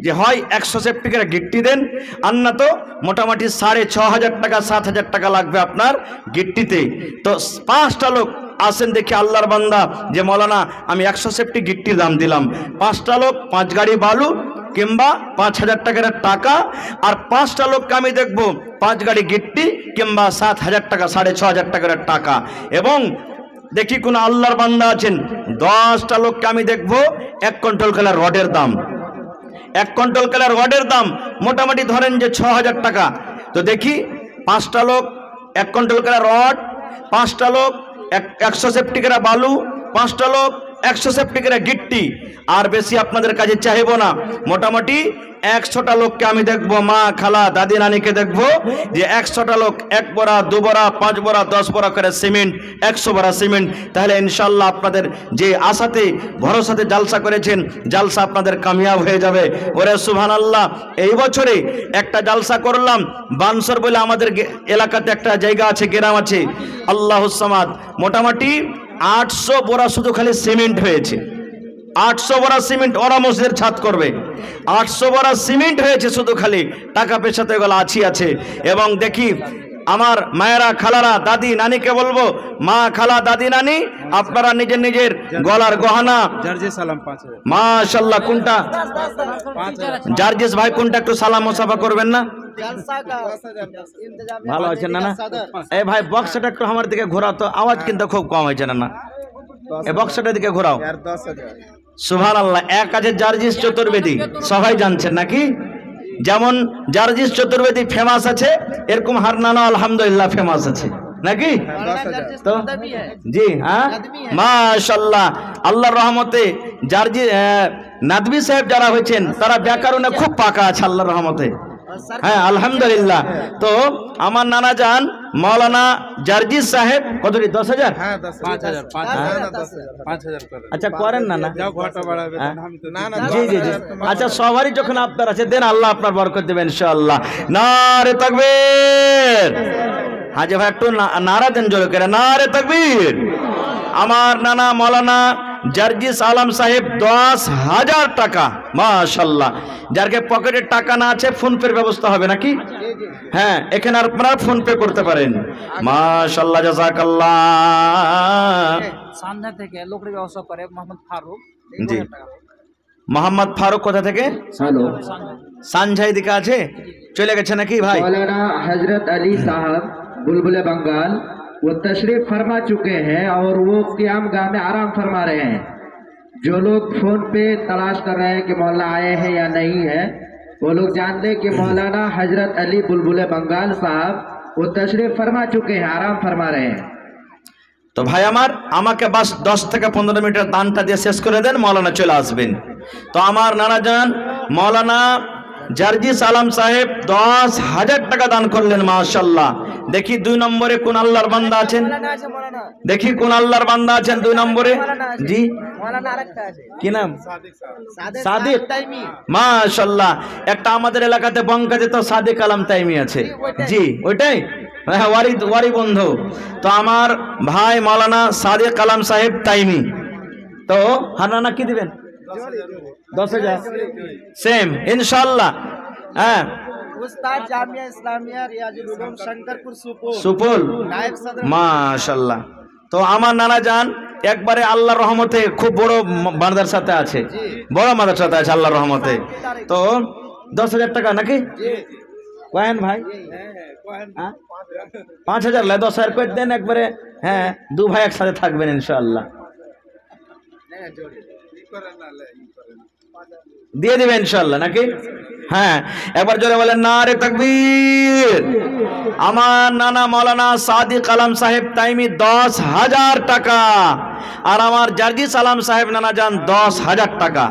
যে হয় 100 সেফটি করে গিট্টি দেন, আর না তো মোটামুটি 6500 টাকা 7000 টাকা লাগবে আপনার গিট্টিতে। তো 5টা লোক আসেন দেখি আল্লাহর বান্দা যে মৌলানা আমি 100 সেফটি গিট্টির দাম দিলাম, 5টা লোক 5 গাড়ি বালু কিংবা 5000 টাকার টাকা, আর 5টা লোককে আমি দেখবো 5 গাড়ি গিট্টি কিংবা 7000 টাকা 6500 টাকার টাকা। এবং দেখি কোন আল্লাহর বান্দা আছেন 10টা লোককে আমি দেখবো 1 কুইন্টাল কালার রডের দাম, 1 কুইন্টাল কালার রডের দাম মোটামুটি ধরেন যে 6000 টাকা। তো দেখি 5টা লোক 1 কুইন্টাল কালার রড, 5টা লোক 100 সেফটি করে বালু, 5টা লোক 100 সেফটি করে গিট্টি। আর বেশি আপনাদের কাছে চাইবো না, মোটামুটি 100টা লোককে আমি দেখবো, মা খালা দাদি নানিকে দেখবো যে 100টা লোক 1 বড়া 2 বড়া 5 বড়া 10 বড়া করে সিমেন্ট, 100 বড়া সিমেন্ট। তাহলে ইনশাল্লাহ আপনাদের যে আশাতে ভরসাতে জালসা করেছেন, জালসা আপনাদের কামিয়াব হয়ে যাবে। ওরে সুবহানাল্লাহ, এই বছরে একটা জালসা করলাম বানসর বলে আমাদের এলাকাতে একটা জায়গা আছে, গ্রাম আছে, আল্লাহুস সামাদ, মোটামুটি 800 বড়া শুধু খালি সিমেন্ট হয়েছে, 800 বড়া সিমেন্ট ওরা মসজিদের ছাদ করবে, 800 বড়া সিমেন্ট হয়েছে শুধু খালি, টাকা পয়সাতে এগুলো আছে। এবং দেখি আমার মায়েরা খালারা দাদি নানিকে বলবো, মা খালা দাদি নানি আপনারা নিজের নিজের গলার গহনা মাশাআল্লাহ, কোনটা জার্জিস ভাই কোনটা একটু সালাম মুসাফা করবেন না, ভালো আছেন না? এই ভাই বক্সটা একটু আমার দিকে ঘোরাও তো, আওয়াজ কিন্তু খুব কম হয়েছে না, এই বক্সটার দিকে ঘোরাও। সুবহানাল্লাহ, এক আছে জার্জিস চতুর্বেদী, সবাই জানছেন নাকি? যেমন জার্জিস চতুর্বেদী ফেমাস আছে, এরকম হারনানো আলহামদুলিল্লাহ ফেমাস আছে নাকি? তো জি হ্যাঁ, মাশাআল্লাহ, আল্লাহর রহমতে জার্জি নাদবি সাহেব যারা হয়েছেন তারা ব্যাকরণে খুব পাকা আছে আল্লাহর রহমতে, হ্যাঁ আলহামদুলিল্লাহ। তো আমার নানা জান মৌলানা জার্জিস সাহেব কতটি 10,000? আচ্ছা করেন না, জি জি জি, আচ্ছা সবারই যখন আপনার আছে দেন, আল্লাহ আপনার বরকত দেবেন ইনশাআল্লাহ। নারে তাকবীর, হাজি ভাই একটু নারা দেন জোরে করে, নারে তাকবীর। আমার নানা মৌলানা জার্জিস আলম সাহেব 10,000 টাকা, মাশাআল্লাহ। যার পকেটে টাকা না আছে ফোন পের ব্যবস্থা হবে নাকি? হ্যাঁ, এখানে আপনারা ফোন পে করতে পারেন, মাশাআল্লাহ, জাযাকাল্লাহ। সানজা থেকে লোকের ব্যবস্থা করে মোহাম্মদ ফারুক। জি, মোহাম্মদ ফারুক কোথা থেকে? हेलो, সানঝাই দিকে আছে, চলে গেছে নাকি ভাই? मौलाना हजरत अली साहब बुलबुल बंगाल वो तशरीफ फरमा चुके हैं और वो क़ियाम गाह में आराम फरमा रहे हैं। जो लोग फोन पे तलाश कर रहे हैं कि मौलाना आए हैं या नहीं है, वो लोग जान लें कि मौलाना हजरत अली बुलबुल बंगाल साहब वो तशरीफ फरमा चुके हैं, आराम फरमा रहे हैं। তো ভাই আমার, আমাকে বাস 10 থেকে 15 মিনিটের দানটা দিয়ে শেষ করে দেন, মৌলানা চলে আসবেন। তো আমার নানা জান মৌলানা জার্জিস আলম সাহেব 10,000 টাকা দান করলেন, মাশাআল্লাহ। দেখি 2 নম্বরে কোন আল্লাহর বান্দা আছেন, দেখি কোন আল্লাহর বান্দা আছেন 2 নম্বরে। জি কি নাম? সাদিক। মাশাআল্লাহ, একটা আমাদের এলাকাতে বঙ্কাতে তো সাদিক আলম তাইমি আছে। জি ওইটাই, হ্যাঁ ওয়ারি বন্ধু। তো আমার ভাই মাওলানা সাদিক আলম সাহেব তাইমি। তো হারানা কি দিবেন? 10,000 সেম ইনশাআল্লাহ। হ্যাঁ उस्ताद जामिया इस्लामिया रियाजुल उलूम शंकरपुर সুপল, মাশাআল্লাহ। তো আমার নানা জান একবারে আল্লাহর রহমতে খুব বড় মাদ্রাসাতে আছে, বড় মাদ্রাসাতে আছে আল্লাহর রহমতে। তো 10,000 টাকা নাকি কয়েন ভাই? 5,000 লাই 10,000 করে দেন একবারে। হ্যাঁ 2 ভাই একসাথে থাকবেন ইনশাআল্লাহ, দিয়ে দিবেন ইনশাআল্লাহ নাকি? হ্যাঁ একবার জোরে বলেন নারে তাকবীর। আমার নানা মাওলানা সাদিক আলম সাহেব তাইমি 10,000 টাকা, আর আমার জার্জিস আলম সাহেব নানা যান 10,000 টাকা,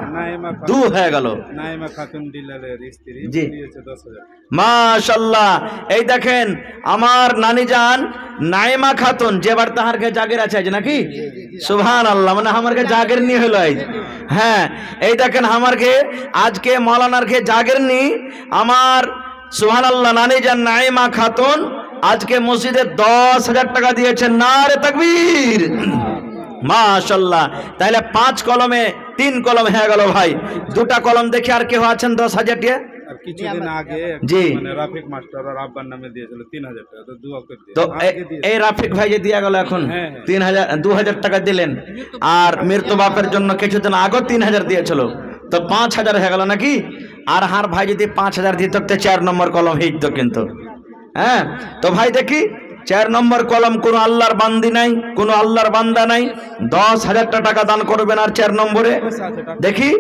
2 হয়ে গেল। নাইমা খাতুন ডিলারের স্ত্রী জি দিয়েছে 10,000। মাশাআল্লাহ। এই দেখেন আমার নানি যান নাইমা খাতুন, যেবার তাহার কে জাগির আছে আজ নাকি? সুবহানাল্লাহ, মানে আমার কে জাগির নি হলো আজ। হ্যাঁ এই দেখেন আমার কে আজকে মাওলানার কে জাগির নি আমার সুবহানাল্লাহ নানি যান নাইমা খাতুন আজকে মসজিদে 10,000 টাকা দিয়েছেন। নারে তাকবীর, মাশাআল্লাহ। তাহলে 5 কলমে 3 কলম হয়ে গেল ভাই। 2টা কলম দেখে আর কেউ আছেন 10,000 টাকা? আর কিছুদিন আগে জি মানে রাফিক মাস্টার আর আব্বার নামে দিয়েছিল 3,000 টাকা, তো দোয়া করে দিয়ে তো এই রাফিক ভাই যে দিয়া গেল এখন 2,000 টাকা দিলেন, আর মৃত্যু বাপের জন্য কিছুদিন আগে 3,000 দিয়েছিল, তো 5,000 হয়ে গেল নাকি? আর হার ভাই যদি 5,000 দিত তো 4 নম্বর কলম হইতো কিন্তু। হ্যাঁ তো ভাই দেখি 4 নম্বর কলম কোন আল্লাহর বান্দি নাই, কোন আল্লাহর বান্দা নাই, 10,000 টাকা দান করবেন। আর 4 নম্বরে দেখি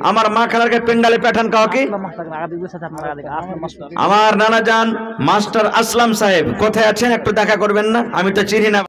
আমার মা খালারকে পেন্ডালে পাঠান কাউকে। আমার নানা যান মাস্টার আসলাম সাহেব কোথায় আছেন একটু দেখা করবেন না? আমি তো চিনি না।